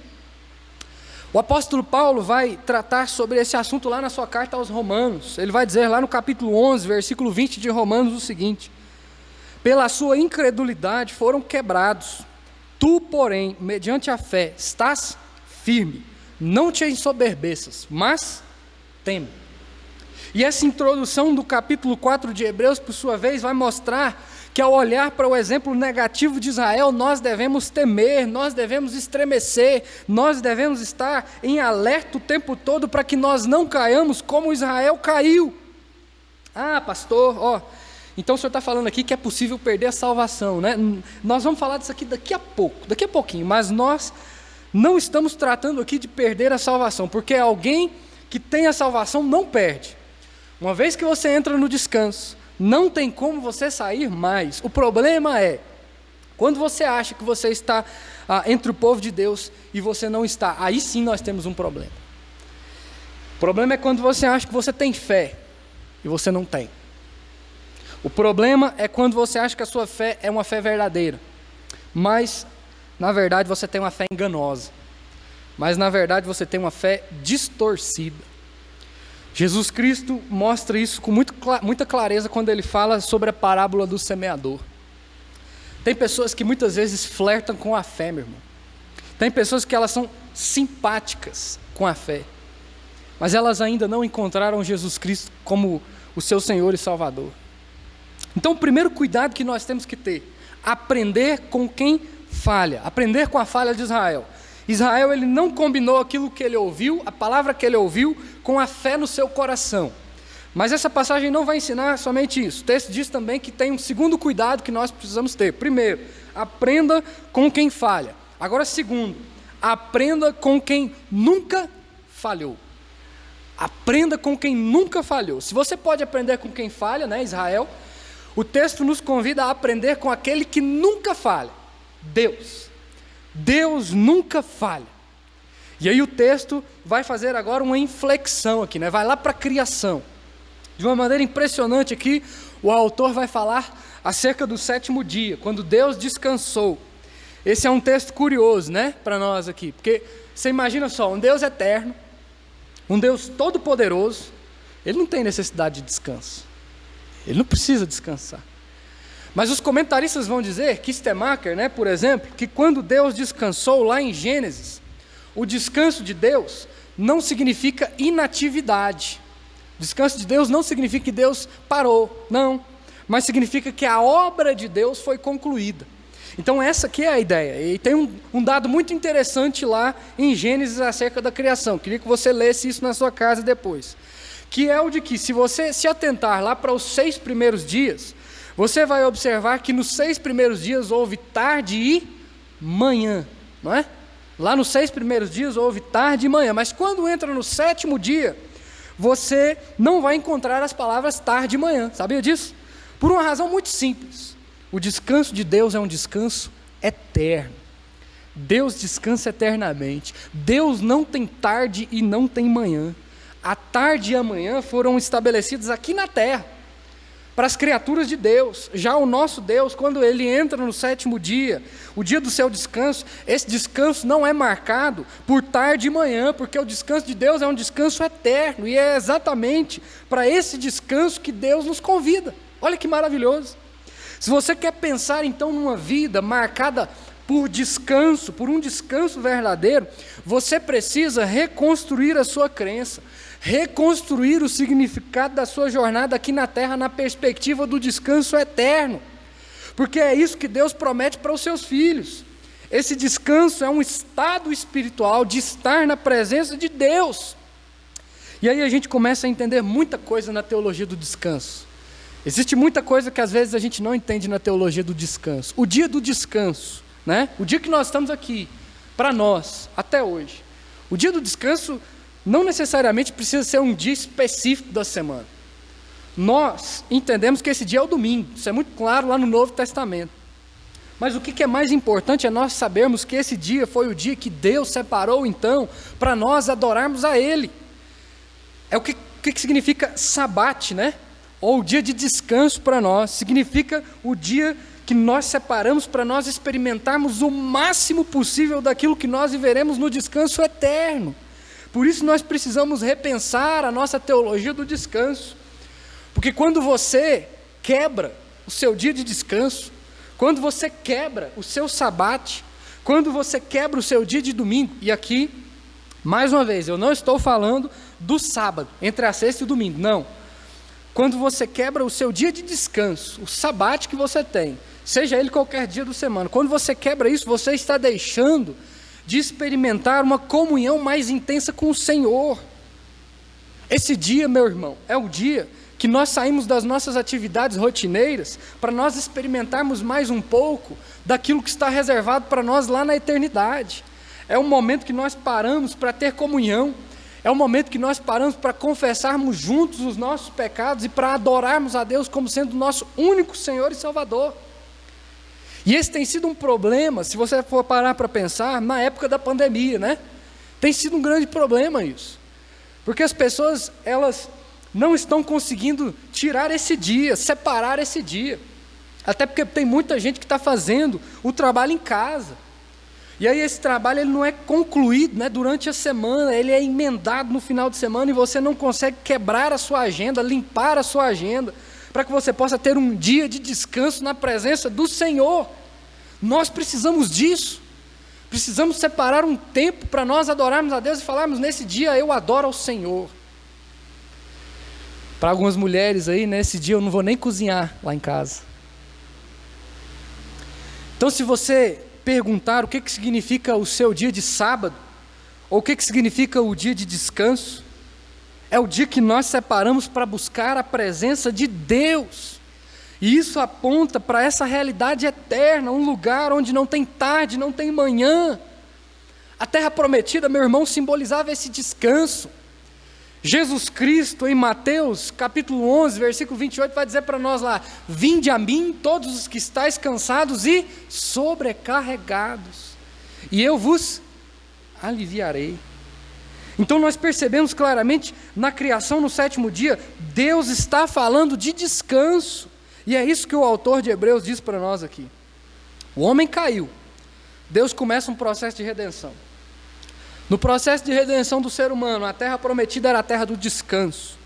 O apóstolo Paulo vai tratar sobre esse assunto lá na sua carta aos Romanos. Ele vai dizer lá no capítulo 11, versículo 20 de Romanos o seguinte: pela sua incredulidade foram quebrados. Tu, porém, mediante a fé, estás firme. Não te ensoberbeças, mas teme. E essa introdução do capítulo 4 de Hebreus, por sua vez, vai mostrar que ao olhar para o exemplo negativo de Israel, nós devemos temer, nós devemos estremecer, nós devemos estar em alerta o tempo todo para que nós não caiamos como Israel caiu. Ah, pastor, então o senhor está falando aqui que é possível perder a salvação, né? Nós vamos falar disso aqui daqui a pouquinho, mas nós não estamos tratando aqui de perder a salvação, porque alguém que tem a salvação não perde. Uma vez que você entra no descanso, não tem como você sair mais. O problema é quando você acha que você está entre o povo de Deus e você não está. Aí sim nós temos um problema. O problema é quando você acha que você tem fé e você não tem. O problema é quando você acha que a sua fé é uma fé verdadeira, mas na verdade você tem uma fé enganosa. Mas na verdade você tem uma fé distorcida. Jesus Cristo mostra isso com muita clareza quando ele fala sobre a parábola do semeador. Tem pessoas que muitas vezes flertam com a fé, meu irmão. Tem pessoas que elas são simpáticas com a fé, mas elas ainda não encontraram Jesus Cristo como o seu Senhor e Salvador. Então o primeiro cuidado que nós temos que ter, aprender com quem falha, aprender com a falha de Israel. Israel, ele não combinou aquilo que ele ouviu, a palavra que ele ouviu, com a fé no seu coração. Mas essa passagem não vai ensinar somente isso. O texto diz também que tem um segundo cuidado que nós precisamos ter. Primeiro, aprenda com quem falha. Agora, segundo, aprenda com quem nunca falhou. Aprenda com quem nunca falhou. Se você pode aprender com quem falha, né, Israel, o texto nos convida a aprender com aquele que nunca falha, Deus. Deus nunca falha. E aí o texto vai fazer agora uma inflexão aqui, né? Vai lá para a criação. De uma maneira impressionante aqui, o autor vai falar acerca do sétimo dia, quando Deus descansou. Esse é um texto curioso, né, para nós aqui, porque você imagina só, um Deus eterno, um Deus todo-poderoso, ele não tem necessidade de descanso, ele não precisa descansar. Mas os comentaristas vão dizer, Kistemaker, né, por exemplo, que quando Deus descansou lá em Gênesis, o descanso de Deus não significa inatividade. O descanso de Deus não significa que Deus parou, não, mas significa que a obra de Deus foi concluída. Então essa aqui é a ideia, e tem um dado muito interessante lá em Gênesis acerca da criação, queria que você lesse isso na sua casa depois, que é o de que se você se atentar lá para os 6 primeiros dias, você vai observar que nos 6 primeiros dias houve tarde e manhã, não é? Lá nos 6 primeiros dias houve tarde e manhã, mas quando entra no 7º dia, você não vai encontrar as palavras tarde e manhã, sabia disso? Por uma razão muito simples. O descanso de Deus é um descanso eterno. Deus descansa eternamente. Deus não tem tarde e não tem manhã. A tarde e a manhã foram estabelecidas aqui na terra, para as criaturas de Deus. Já o nosso Deus, quando Ele entra no 7º dia, o dia do seu descanso, esse descanso não é marcado por tarde e manhã, porque o descanso de Deus é um descanso eterno, e é exatamente para esse descanso que Deus nos convida. Olha que maravilhoso. Se você quer pensar então numa vida marcada por descanso, por um descanso verdadeiro, você precisa reconstruir a sua crença, reconstruir o significado da sua jornada aqui na terra na perspectiva do descanso eterno, porque é isso que Deus promete para os seus filhos. Esse descanso é um estado espiritual de estar na presença de Deus. E aí a gente começa a entender muita coisa na teologia do descanso. Existe muita coisa que às vezes a gente não entende na teologia do descanso. O dia do descanso, né? O dia que nós estamos aqui, para nós, até hoje, o dia do descanso não necessariamente precisa ser um dia específico da semana. Nós entendemos que esse dia é o domingo, isso é muito claro lá no Novo Testamento. Mas o que é mais importante é nós sabermos que esse dia foi o dia que Deus separou então para nós adorarmos a Ele. É o que significa sabate, né? Ou o dia de descanso para nós, significa o dia que nós separamos para nós experimentarmos o máximo possível daquilo que nós viveremos no descanso eterno. Por isso nós precisamos repensar a nossa teologia do descanso, porque quando você quebra o seu dia de descanso, quando você quebra o seu sabate, quando você quebra o seu dia de domingo, e aqui, mais uma vez, eu não estou falando do sábado, entre a sexta e o domingo, não. Quando você quebra o seu dia de descanso, o sabate que você tem, seja ele qualquer dia da semana, quando você quebra isso, você está deixando de experimentar uma comunhão mais intensa com o Senhor. Esse dia, meu irmão, é o dia que nós saímos das nossas atividades rotineiras para nós experimentarmos mais um pouco daquilo que está reservado para nós lá na eternidade. É um momento que nós paramos para ter comunhão, é um momento que nós paramos para confessarmos juntos os nossos pecados e para adorarmos a Deus como sendo o nosso único Senhor e Salvador. E esse tem sido um problema, se você for parar para pensar, na época da pandemia, né? Tem sido um grande problema isso. Porque as pessoas, elas não estão conseguindo tirar esse dia, separar esse dia. Até porque tem muita gente que está fazendo o trabalho em casa. E aí esse trabalho ele não é concluído, né, durante a semana, ele é emendado no final de semana e você não consegue quebrar a sua agenda, limpar a sua agenda, para que você possa ter um dia de descanso na presença do Senhor. Nós precisamos disso. Precisamos separar um tempo para nós adorarmos a Deus e falarmos: nesse dia eu adoro ao Senhor. Para algumas mulheres aí, nesse dia eu não vou nem cozinhar lá em casa. Então, se você perguntar o que significa o seu dia de sábado, ou o que significa o dia de descanso, é o dia que nós separamos para buscar a presença de Deus. E isso aponta para essa realidade eterna, um lugar onde não tem tarde, não tem manhã. A terra prometida, meu irmão, simbolizava esse descanso. Jesus Cristo, em Mateus capítulo 11, versículo 28, vai dizer para nós lá: vinde a mim todos os que estáis cansados e sobrecarregados, e eu vos aliviarei. Então nós percebemos claramente na criação no sétimo dia, Deus está falando de descanso. E é isso que o autor de Hebreus diz para nós aqui. O homem caiu, Deus começa um processo de redenção. No processo de redenção do ser humano, a terra prometida era a terra do descanso.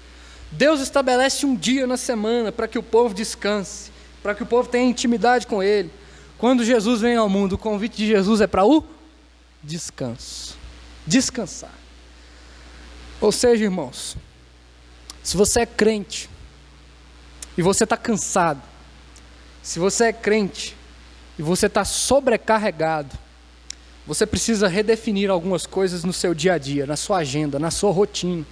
Deus estabelece um dia na semana para que o povo descanse, para que o povo tenha intimidade com Ele. Quando Jesus vem ao mundo, o convite de Jesus é para o descanso. Descansar. Ou seja, irmãos, se você é crente e você está cansado, se você é crente e você está sobrecarregado, você precisa redefinir algumas coisas no seu dia a dia, na sua agenda, na sua rotina.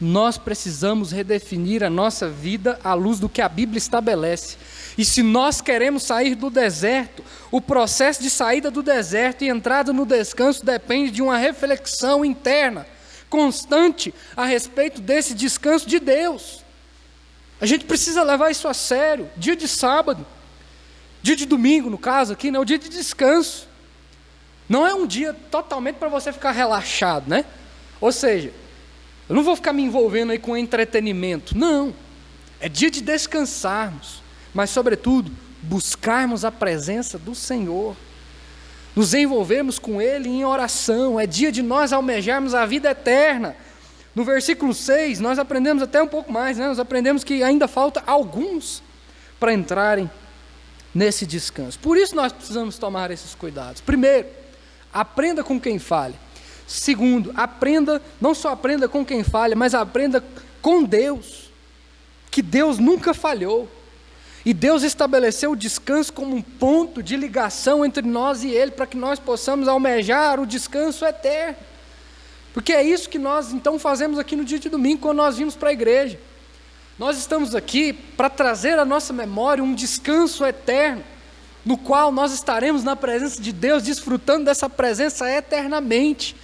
Nós precisamos redefinir a nossa vida à luz do que a Bíblia estabelece. E se nós queremos sair do deserto, o processo de saída do deserto e entrada no descanso depende de uma reflexão interna, constante, a respeito desse descanso de Deus. A gente precisa levar isso a sério. Dia de sábado, dia de domingo, no caso aqui, né? O dia de descanso. Não é um dia totalmente para você ficar relaxado, né? Ou seja, eu não vou ficar me envolvendo aí com entretenimento. Não. É dia de descansarmos. Mas, sobretudo, buscarmos a presença do Senhor. Nos envolvermos com Ele em oração. É dia de nós almejarmos a vida eterna. No versículo 6, nós aprendemos até um pouco mais, né? Nós aprendemos que ainda falta alguns para entrarem nesse descanso. Por isso nós precisamos tomar esses cuidados. Primeiro, aprenda com quem fale. Segundo, não só aprenda com quem fale, mas aprenda com Deus. Que Deus nunca falhou. E Deus estabeleceu o descanso como um ponto de ligação entre nós e Ele, para que nós possamos almejar o descanso eterno. Porque é isso que nós então fazemos aqui no dia de domingo, quando nós vimos para a igreja. Nós estamos aqui para trazer à nossa memória um descanso eterno, no qual nós estaremos na presença de Deus, desfrutando dessa presença eternamente.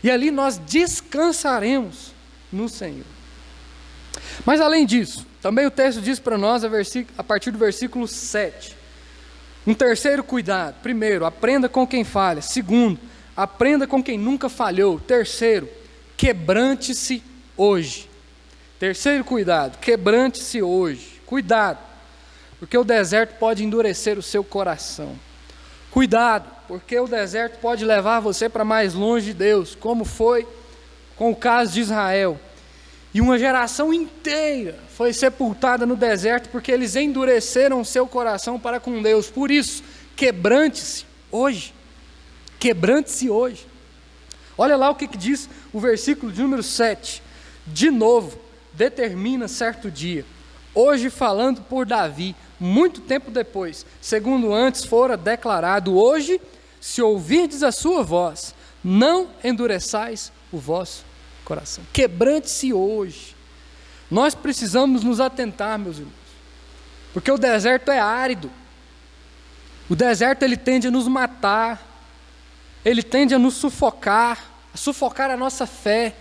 E ali nós descansaremos no Senhor. Mas além disso, também o texto diz para nós, a partir do versículo 7, um terceiro cuidado. Primeiro, aprenda com quem falha. Segundo, aprenda com quem nunca falhou. Terceiro, quebrante-se hoje. Terceiro cuidado, quebrante-se hoje. Cuidado, porque o deserto pode endurecer o seu coração. Cuidado, porque o deserto pode levar você para mais longe de Deus, como foi com o caso de Israel. E uma geração inteira foi sepultada no deserto, porque eles endureceram o seu coração para com Deus. Por isso, quebrante-se hoje. Quebrante-se hoje. Olha lá o que diz o versículo de número 7. De novo, determina certo dia, hoje falando por Davi, muito tempo depois, segundo antes fora declarado: hoje, se ouvirdes a sua voz, não endureçais o vosso coração. Quebrante-se hoje. Nós precisamos nos atentar, meus irmãos, porque o deserto é árido. O deserto, ele tende a nos matar, ele tende a nos sufocar, a sufocar a nossa fé.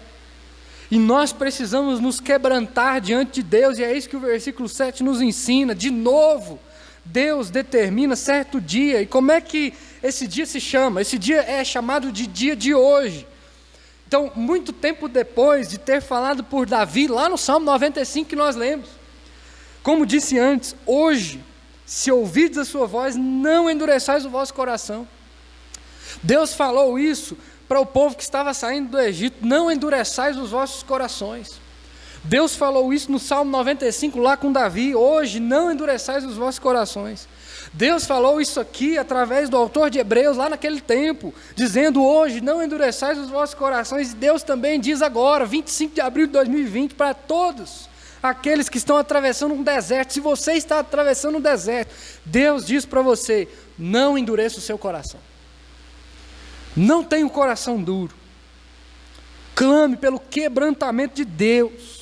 E nós precisamos nos quebrantar diante de Deus, e é isso que o versículo 7 nos ensina. De novo, Deus determina certo dia. E como é que esse dia se chama? Esse dia é chamado de dia de hoje. Então, muito tempo depois de ter falado por Davi, lá no Salmo 95 que nós lemos, como disse antes: hoje, se ouvirdes a sua voz, não endureçais o vosso coração. Deus falou isso para o povo que estava saindo do Egito: não endureçais os vossos corações. Deus falou isso no Salmo 95 lá com Davi: hoje não endureçais os vossos corações. Deus falou isso aqui através do autor de Hebreus lá naquele tempo, dizendo: hoje não endureçais os vossos corações. E Deus também diz agora, 25 de abril de 2020, para todos aqueles que estão atravessando um deserto. Se você está atravessando um deserto, Deus diz para você: não endureça o seu coração, não tenha o coração duro, clame pelo quebrantamento de Deus.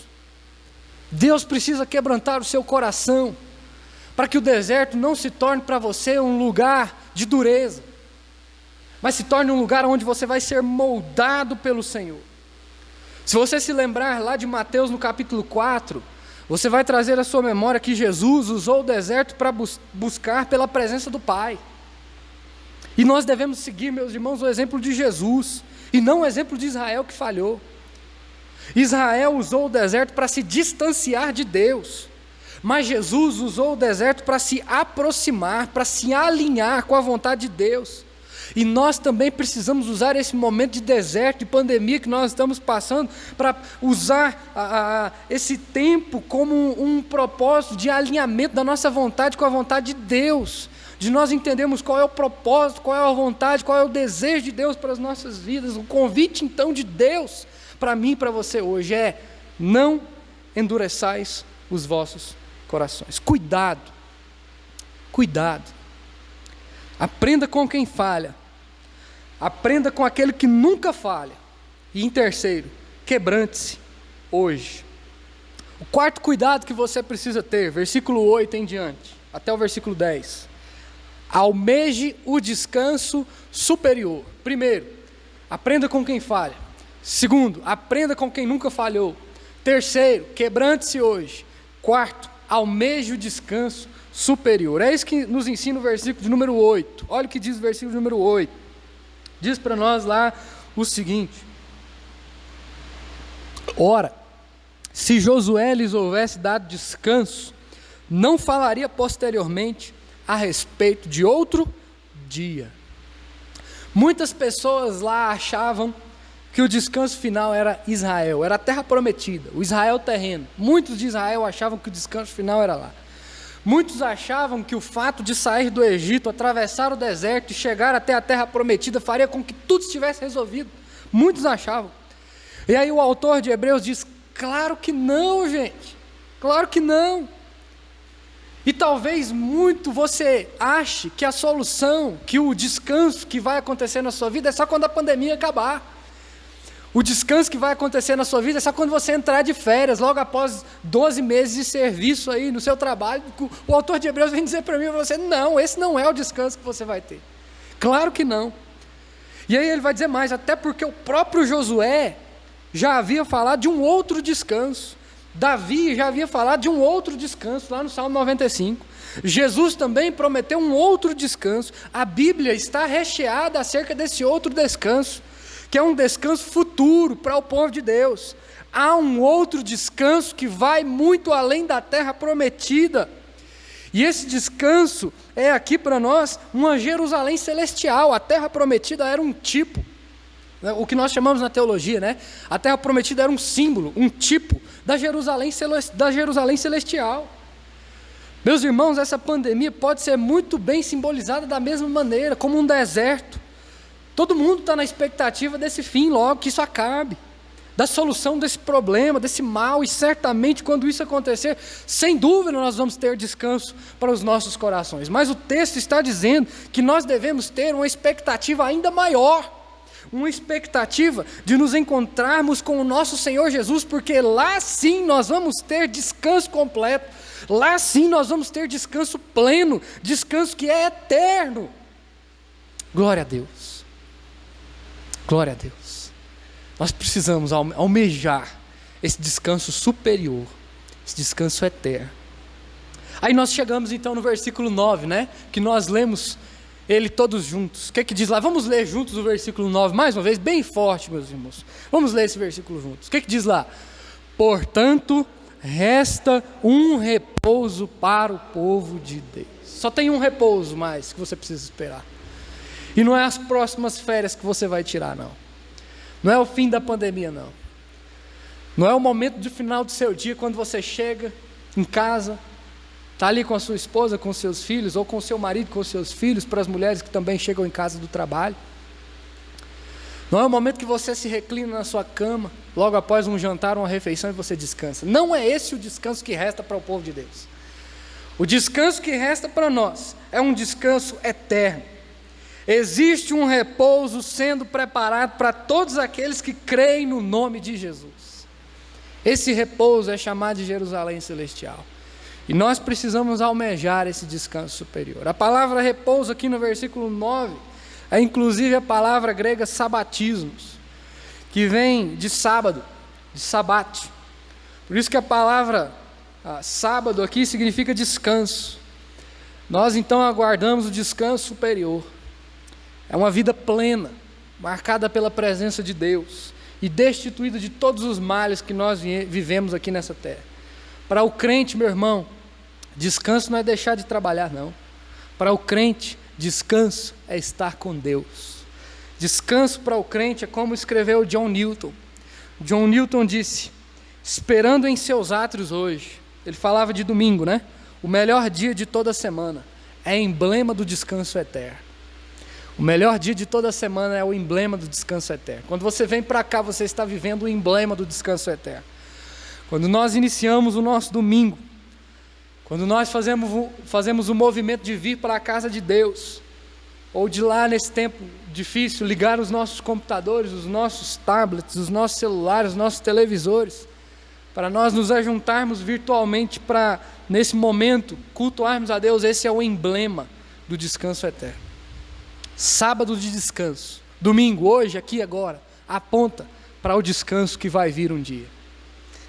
Deus precisa quebrantar o seu coração, para que o deserto não se torne para você um lugar de dureza, mas se torne um lugar onde você vai ser moldado pelo Senhor. Se você se lembrar lá de Mateus no capítulo 4, você vai trazer à sua memória que Jesus usou o deserto para buscar pela presença do Pai. E nós devemos seguir, meus irmãos, o exemplo de Jesus, e não o exemplo de Israel que falhou. Israel usou o deserto para se distanciar de Deus, mas Jesus usou o deserto para se aproximar, para se alinhar com a vontade de Deus. E nós também precisamos usar esse momento de deserto, de pandemia que nós estamos passando, para usar esse tempo como um propósito de alinhamento da nossa vontade com a vontade de Deus, de nós entendermos qual é o propósito, qual é a vontade, qual é o desejo de Deus para as nossas vidas. O convite então de Deus para mim e para você hoje é: não endureçais os vossos corações. Cuidado, cuidado. Aprenda com quem falha, aprenda com aquele que nunca falha. E em terceiro, quebrante-se hoje. O quarto cuidado que você precisa ter, versículo 8 em diante, até o versículo 10. Almeje o descanso superior. Primeiro, aprenda com quem falha. Segundo, aprenda com quem nunca falhou. Terceiro, quebrante-se hoje. Quarto, almeje o descanso superior. É isso que nos ensina o versículo de número 8. Olha o que diz o versículo de número 8. Diz para nós lá o seguinte: ora, se Josué lhes houvesse dado descanso, não falaria posteriormente a respeito de outro dia. Muitas pessoas lá achavam que o descanso final era Israel, era a terra prometida, o Israel terreno. Muitos de Israel achavam que o descanso final era lá. Muitos achavam que o fato de sair do Egito, atravessar o deserto e chegar até a terra prometida faria com que tudo estivesse resolvido. Muitos achavam. E aí o autor de Hebreus diz: claro que não, gente, claro que não. E talvez muito você ache que a solução, que o descanso que vai acontecer na sua vida é só quando a pandemia acabar. O descanso que vai acontecer na sua vida é só quando você entrar de férias, logo após 12 meses de serviço aí no seu trabalho. O autor de Hebreus vem dizer para mim e para você: não, esse não é o descanso que você vai ter. Claro que não. E aí ele vai dizer mais, até porque o próprio Josué já havia falado de um outro descanso. Davi já havia falado de um outro descanso lá no Salmo 95. Jesus também prometeu um outro descanso. A Bíblia está recheada acerca desse outro descanso, que é um descanso futuro para o povo de Deus. Há um outro descanso que vai muito além da terra prometida. E esse descanso é aqui para nós uma Jerusalém celestial. A terra prometida era um tipo, o que nós chamamos na teologia, né? A terra prometida era um símbolo, um tipo da Jerusalém celestial. Meus irmãos, essa pandemia pode ser muito bem simbolizada da mesma maneira, como um deserto. Todo mundo está na expectativa desse fim logo, que isso acabe, da solução desse problema, desse mal, e certamente quando isso acontecer, sem dúvida nós vamos ter descanso para os nossos corações. Mas o texto está dizendo que nós devemos ter uma expectativa ainda maior, uma expectativa de nos encontrarmos com o nosso Senhor Jesus, porque lá sim nós vamos ter descanso completo, lá sim nós vamos ter descanso pleno, descanso que é eterno. Glória a Deus. Glória a Deus. Nós precisamos almejar esse descanso superior, esse descanso eterno. Aí nós chegamos então no versículo 9, né? Que nós lemos ele todos juntos. O que é que diz lá? Vamos ler juntos o versículo 9, mais uma vez, bem forte, meus irmãos. Vamos ler esse versículo juntos. O que é que diz lá? Portanto, resta um repouso para o povo de Deus. Só tem um repouso mais que você precisa esperar. E não é as próximas férias que você vai tirar, não. Não é o fim da pandemia, não. Não é o momento de final do seu dia, quando você chega em casa, está ali com a sua esposa, com os seus filhos, ou com o seu marido, com os seus filhos, para as mulheres que também chegam em casa do trabalho. Não é o momento que você se reclina na sua cama, logo após um jantar, uma refeição, e você descansa. Não é esse o descanso que resta para o povo de Deus. O descanso que resta para nós é um descanso eterno. Existe um repouso sendo preparado para todos aqueles que creem no nome de Jesus. Esse repouso é chamado de Jerusalém Celestial. E nós precisamos almejar esse descanso superior. A palavra repouso aqui no versículo 9 é inclusive a palavra grega sabatismos, que vem de sábado, de sabate. Por isso que a palavra sábado aqui significa descanso. Nós então aguardamos o descanso superior. É uma vida plena, marcada pela presença de Deus e destituída de todos os males que nós vivemos aqui nessa terra. Para o crente, meu irmão, descanso não é deixar de trabalhar, não. Para o crente, descanso é estar com Deus. Descanso para o crente é como escreveu John Newton. John Newton disse: esperando em seus átrios hoje. Ele falava de domingo, né? O melhor dia de toda a semana é emblema do descanso eterno. O melhor dia de toda a semana é o emblema do descanso eterno. Quando você vem para cá, você está vivendo o emblema do descanso eterno. Quando nós iniciamos o nosso domingo, quando nós fazemos o movimento de vir para a casa de Deus, ou de lá nesse tempo difícil, ligar os nossos computadores, os nossos tablets, os nossos celulares, os nossos televisores, para nós nos ajuntarmos virtualmente para, nesse momento, cultuarmos a Deus, esse é o emblema do descanso eterno. Sábado de descanso, domingo, hoje, aqui, agora, aponta para o descanso que vai vir um dia.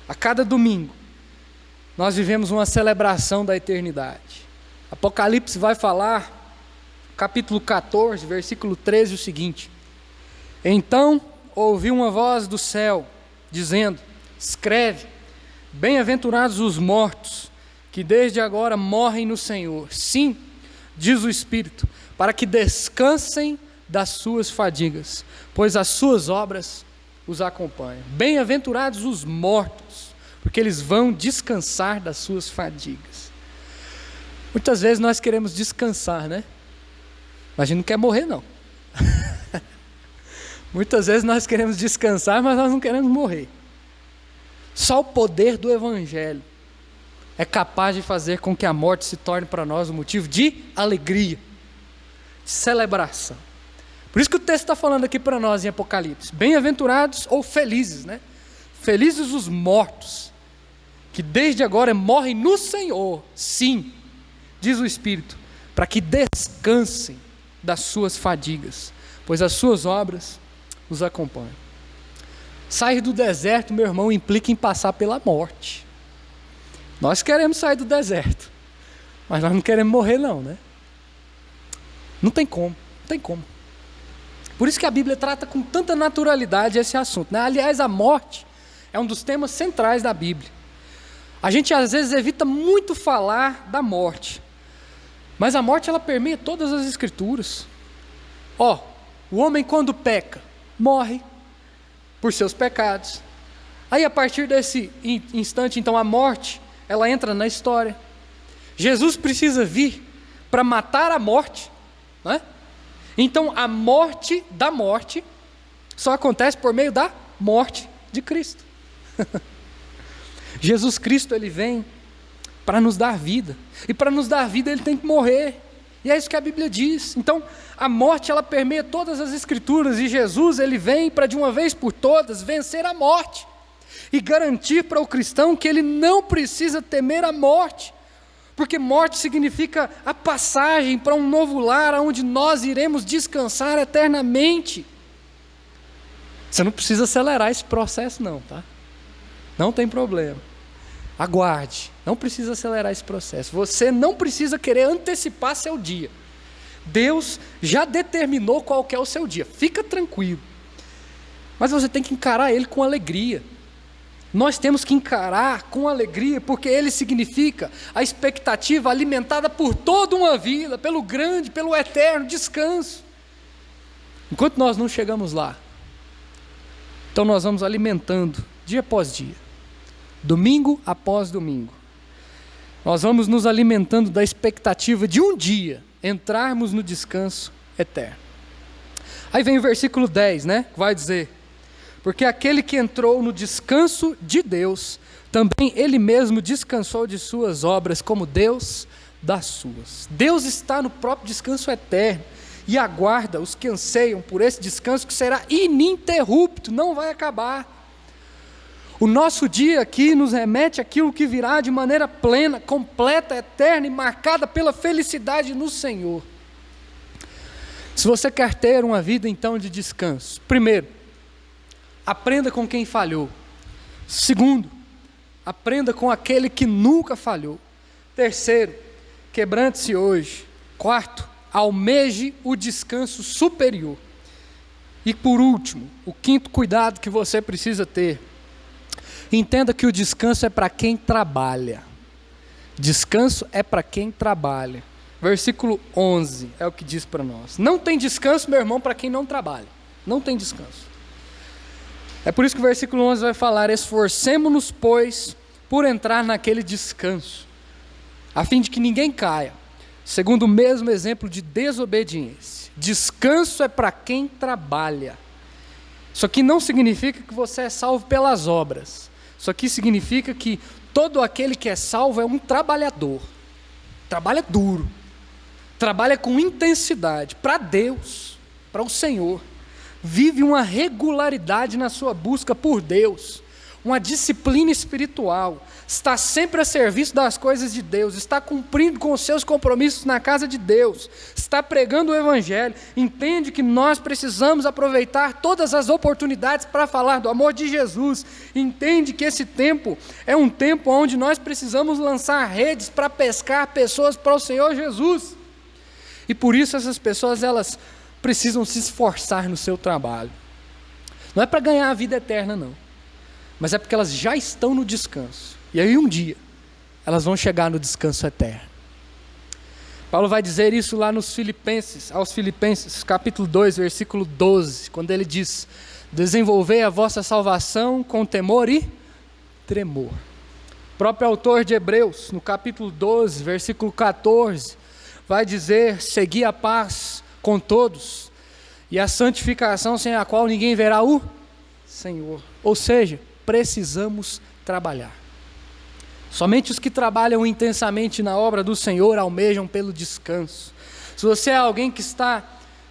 A cada domingo, nós vivemos uma celebração da eternidade. Apocalipse vai falar, capítulo 14, versículo 13, o seguinte: então ouvi uma voz do céu, dizendo: escreve, bem-aventurados os mortos, que desde agora morrem no Senhor. Sim, diz o Espírito, para que descansem das suas fadigas, pois as suas obras os acompanham. Bem-aventurados os mortos, porque eles vão descansar das suas fadigas. Muitas vezes nós queremos descansar, né? Mas a gente não quer morrer, não. Muitas vezes nós queremos descansar, mas nós não queremos morrer. Só o poder do Evangelho é capaz de fazer com que a morte se torne para nós um motivo de alegria, de celebração. Por isso que o texto está falando aqui para nós em Apocalipse. Bem-aventurados ou felizes, né? Felizes os mortos, que desde agora morrem no Senhor. Sim, diz o Espírito, para que descansem das suas fadigas, pois as suas obras os acompanham. Sair do deserto, meu irmão, implica em passar pela morte. Nós queremos sair do deserto, mas nós não queremos morrer não, né? Não tem como, não tem como. Por isso que a Bíblia trata com tanta naturalidade esse assunto, né? Aliás, a morte é um dos temas centrais da Bíblia. A gente às vezes evita muito falar da morte, mas a morte ela permeia todas as Escrituras. O homem quando peca, morre por seus pecados. Aí a partir desse instante, então, a morte, ela entra na história. Jesus precisa vir para matar a morte, não é? Então a morte da morte só acontece por meio da morte de Cristo. Jesus Cristo, ele vem para nos dar vida, e para nos dar vida ele tem que morrer, e é isso que a Bíblia diz. Então a morte ela permeia todas as Escrituras, e Jesus ele vem para de uma vez por todas vencer a morte, e garantir para o cristão que ele não precisa temer a morte, porque morte significa a passagem para um novo lar, onde nós iremos descansar eternamente. Você não precisa acelerar esse processo não, tá? Não tem problema. Aguarde, não precisa acelerar esse processo. Você não precisa querer antecipar seu dia. Deus já determinou qual que é o seu dia, fica tranquilo. Mas você tem que encarar ele com alegria. Nós temos que encarar com alegria, porque ele significa a expectativa alimentada por toda uma vida, pelo grande, pelo eterno descanso. Enquanto nós não chegamos lá, então nós vamos alimentando dia após dia, domingo após domingo. Nós vamos nos alimentando da expectativa de um dia entrarmos no descanso eterno. Aí vem o versículo 10, né? Que vai dizer: porque aquele que entrou no descanso de Deus, também ele mesmo descansou de suas obras, como Deus das suas. Deus está no próprio descanso eterno e aguarda os que anseiam por esse descanso que será ininterrupto, não vai acabar. O nosso dia aqui nos remete àquilo que virá de maneira plena, completa, eterna e marcada pela felicidade no Senhor. Se você quer ter uma vida então de descanso, primeiro, aprenda com quem falhou. Segundo, aprenda com aquele que nunca falhou. Terceiro, quebrante-se hoje. Quarto, almeje o descanso superior. E por último, o quinto cuidado que você precisa ter: entenda que o descanso é para quem trabalha. Descanso é para quem trabalha. Versículo 11 é o que diz para nós. Não tem descanso, meu irmão, para quem não trabalha. Não tem descanso. É por isso que o versículo 11 vai falar: esforcemo-nos, pois, por entrar naquele descanso, a fim de que ninguém caia, segundo o mesmo exemplo de desobediência. Descanso é para quem trabalha. Isso aqui não significa que você é salvo pelas obras. Isso aqui significa que todo aquele que é salvo é um trabalhador. Trabalha duro. Trabalha com intensidade para Deus, para o Senhor. Vive uma regularidade na sua busca por Deus, uma disciplina espiritual, está sempre a serviço das coisas de Deus, está cumprindo com os seus compromissos na casa de Deus, está pregando o Evangelho, entende que nós precisamos aproveitar todas as oportunidades para falar do amor de Jesus, entende que esse tempo é um tempo onde nós precisamos lançar redes para pescar pessoas para o Senhor Jesus, e por isso essas pessoas, elas precisam se esforçar no seu trabalho. Não é para ganhar a vida eterna, não, mas é porque elas já estão no descanso, e aí um dia elas vão chegar no descanso eterno. Paulo vai dizer isso lá aos Filipenses, capítulo 2, versículo 12, quando ele diz: desenvolvei a vossa salvação com temor e tremor. O próprio autor de Hebreus, no capítulo 12, versículo 14, vai dizer: segui a paz com todos, e a santificação, sem a qual ninguém verá o Senhor. Ou seja, precisamos trabalhar. Somente os que trabalham intensamente na obra do Senhor almejam pelo descanso. Se você é alguém que está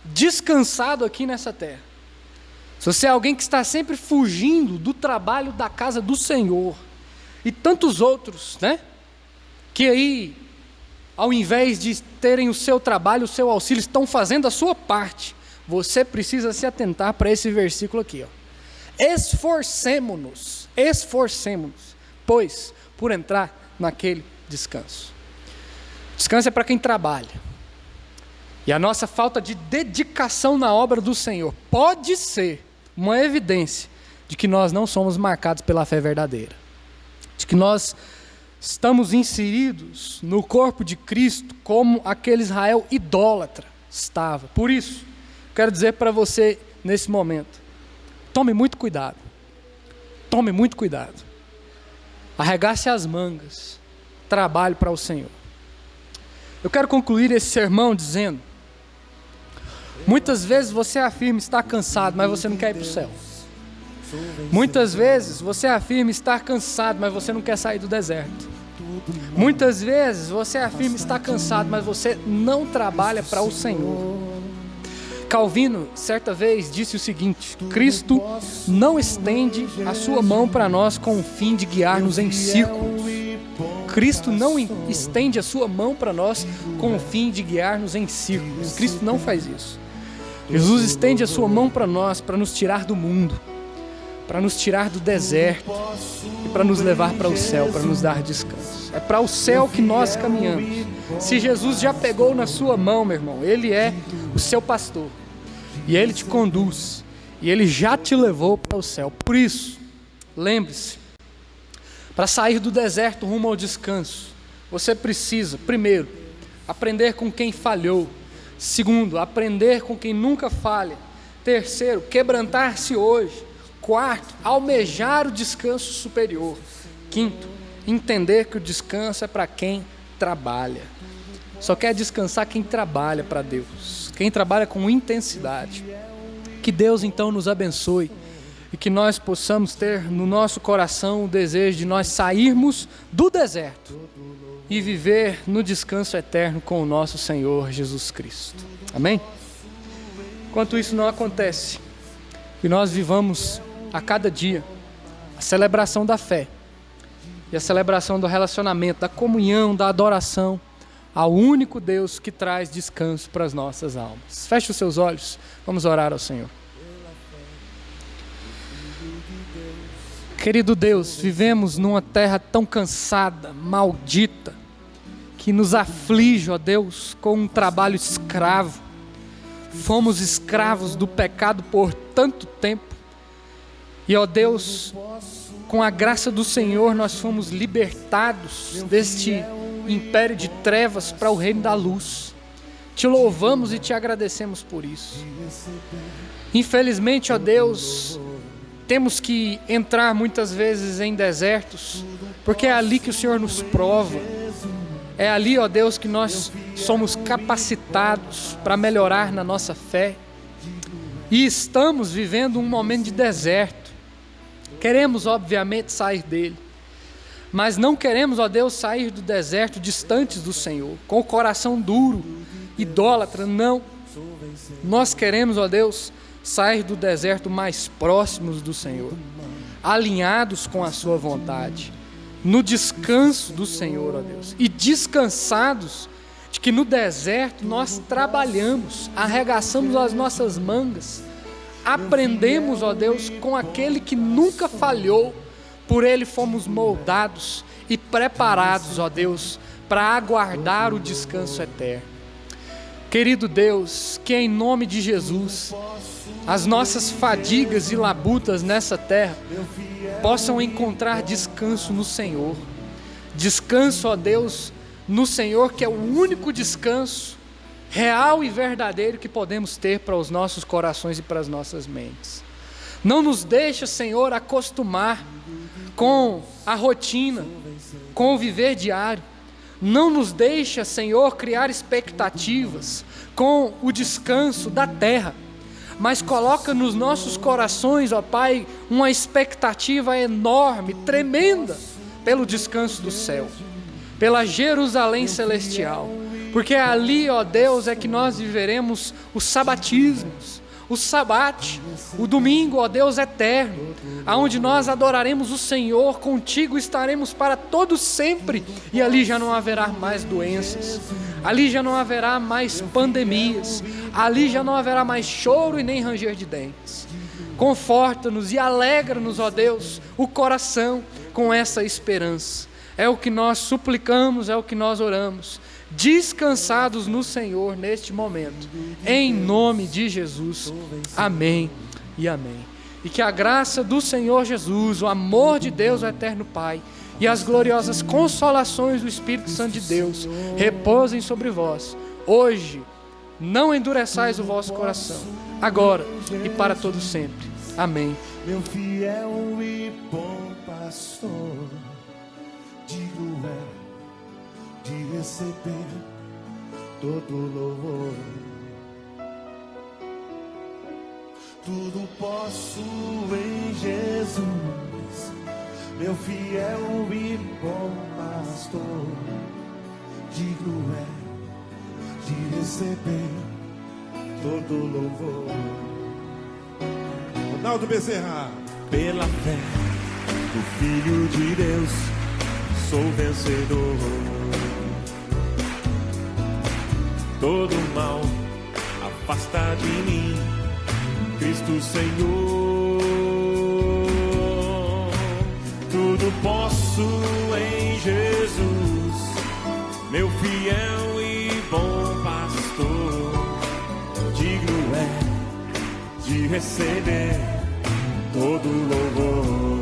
descansado aqui nessa terra, se você é alguém que está sempre fugindo do trabalho da casa do Senhor, e tantos outros, né, que aí, ao invés de terem o seu trabalho, o seu auxílio, estão fazendo a sua parte, você precisa se atentar para esse versículo aqui, ó. Esforcemo-nos, pois, por entrar naquele descanso. Descanso é para quem trabalha. E a nossa falta de dedicação na obra do Senhor pode ser uma evidência de que nós não somos marcados pela fé verdadeira, de que nós estamos inseridos no corpo de Cristo como aquele Israel idólatra estava. Por isso, quero dizer para você nesse momento: tome muito cuidado. Tome muito cuidado. Arregace as mangas. Trabalhe para o Senhor. Eu quero concluir esse sermão dizendo: muitas vezes você afirma estar cansado, mas você não quer ir para o céu. Muitas vezes você afirma estar cansado, mas você não quer sair do deserto. Muitas vezes você afirma estar cansado, mas você não trabalha para o Senhor. Calvino, certa vez, disse o seguinte: Cristo não estende a sua mão para nós com o fim de guiar-nos em círculos. Cristo não estende a sua mão para nós com o fim de guiar-nos em círculos. Cristo não faz isso. Jesus estende a sua mão para nós, para nos tirar do mundo, para nos tirar do deserto e para nos levar para o céu, para nos dar descanso. É para o céu que nós caminhamos. Se Jesus já pegou na sua mão, meu irmão, Ele é o seu pastor, e Ele te conduz, e Ele já te levou para o céu. Por isso, lembre-se, para sair do deserto rumo ao descanso, você precisa, primeiro, aprender com quem falhou. Segundo, aprender com quem nunca falha. Terceiro, quebrantar-se hoje. Quarto, almejar o descanso superior. Quinto, entender que o descanso é para quem trabalha. Só quer descansar quem trabalha para Deus, quem trabalha com intensidade. Que Deus então nos abençoe e que nós possamos ter no nosso coração o desejo de nós sairmos do deserto e viver no descanso eterno com o nosso Senhor Jesus Cristo. Amém? Enquanto isso não acontece, que nós vivamos a cada dia a celebração da fé e a celebração do relacionamento, da comunhão, da adoração ao único Deus que traz descanso para as nossas almas. Feche os seus olhos, vamos orar ao Senhor. Querido Deus, vivemos numa terra tão cansada, maldita, que nos aflige, ó Deus, com um trabalho escravo. Fomos escravos do pecado por tanto tempo. E, ó Deus, com a graça do Senhor, nós fomos libertados deste império de trevas para o reino da luz. Te louvamos e te agradecemos por isso. Infelizmente, ó Deus, temos que entrar muitas vezes em desertos, porque é ali que o Senhor nos prova. É ali, ó Deus, que nós somos capacitados para melhorar na nossa fé. E estamos vivendo um momento de deserto. Queremos, obviamente, sair dele. Mas não queremos, ó Deus, sair do deserto distantes do Senhor, com o coração duro, idólatra, não. Nós queremos, ó Deus, sair do deserto mais próximos do Senhor, alinhados com a sua vontade, no descanso do Senhor, ó Deus, e descansados de que no deserto nós trabalhamos, arregaçamos as nossas mangas, aprendemos, ó Deus, com aquele que nunca falhou, por ele fomos moldados e preparados, ó Deus, para aguardar o descanso eterno. Querido Deus, que em nome de Jesus, as nossas fadigas e labutas nessa terra possam encontrar descanso no Senhor. Descanso, ó Deus, no Senhor, que é o único descanso real e verdadeiro que podemos ter para os nossos corações e para as nossas mentes. Não nos deixa, Senhor, acostumar com a rotina, com o viver diário. Não nos deixa, Senhor, criar expectativas com o descanso da terra, mas coloca nos nossos corações, ó Pai, uma expectativa enorme, tremenda, pelo descanso do céu, pela Jerusalém celestial, porque ali, ó Deus, é que nós viveremos os sabatismos, o sabate, o domingo, ó Deus eterno, aonde nós adoraremos o Senhor, contigo estaremos para todo sempre, e ali já não haverá mais doenças, ali já não haverá mais pandemias, ali já não haverá mais choro e nem ranger de dentes. Conforta-nos e alegra-nos, ó Deus, o coração com essa esperança. É o que nós suplicamos, é o que nós oramos, descansados no Senhor neste momento, em nome de Jesus, amém e amém. E que a graça do Senhor Jesus, o amor de Deus, o eterno Pai, e as gloriosas consolações do Espírito Santo de Deus repousem sobre vós, hoje. Não endureçais o vosso coração, agora e para todo sempre, amém. Meu fiel e bom pastor, digno é de receber todo louvor. Tudo posso em Jesus, meu fiel e bom pastor, digno é de receber todo louvor. Ronaldo Bezerra. Pela fé do Filho de Deus, sou vencedor. Todo mal afasta de mim, Cristo Senhor. Tudo posso em Jesus, meu fiel e bom pastor. Digno é de receber todo louvor.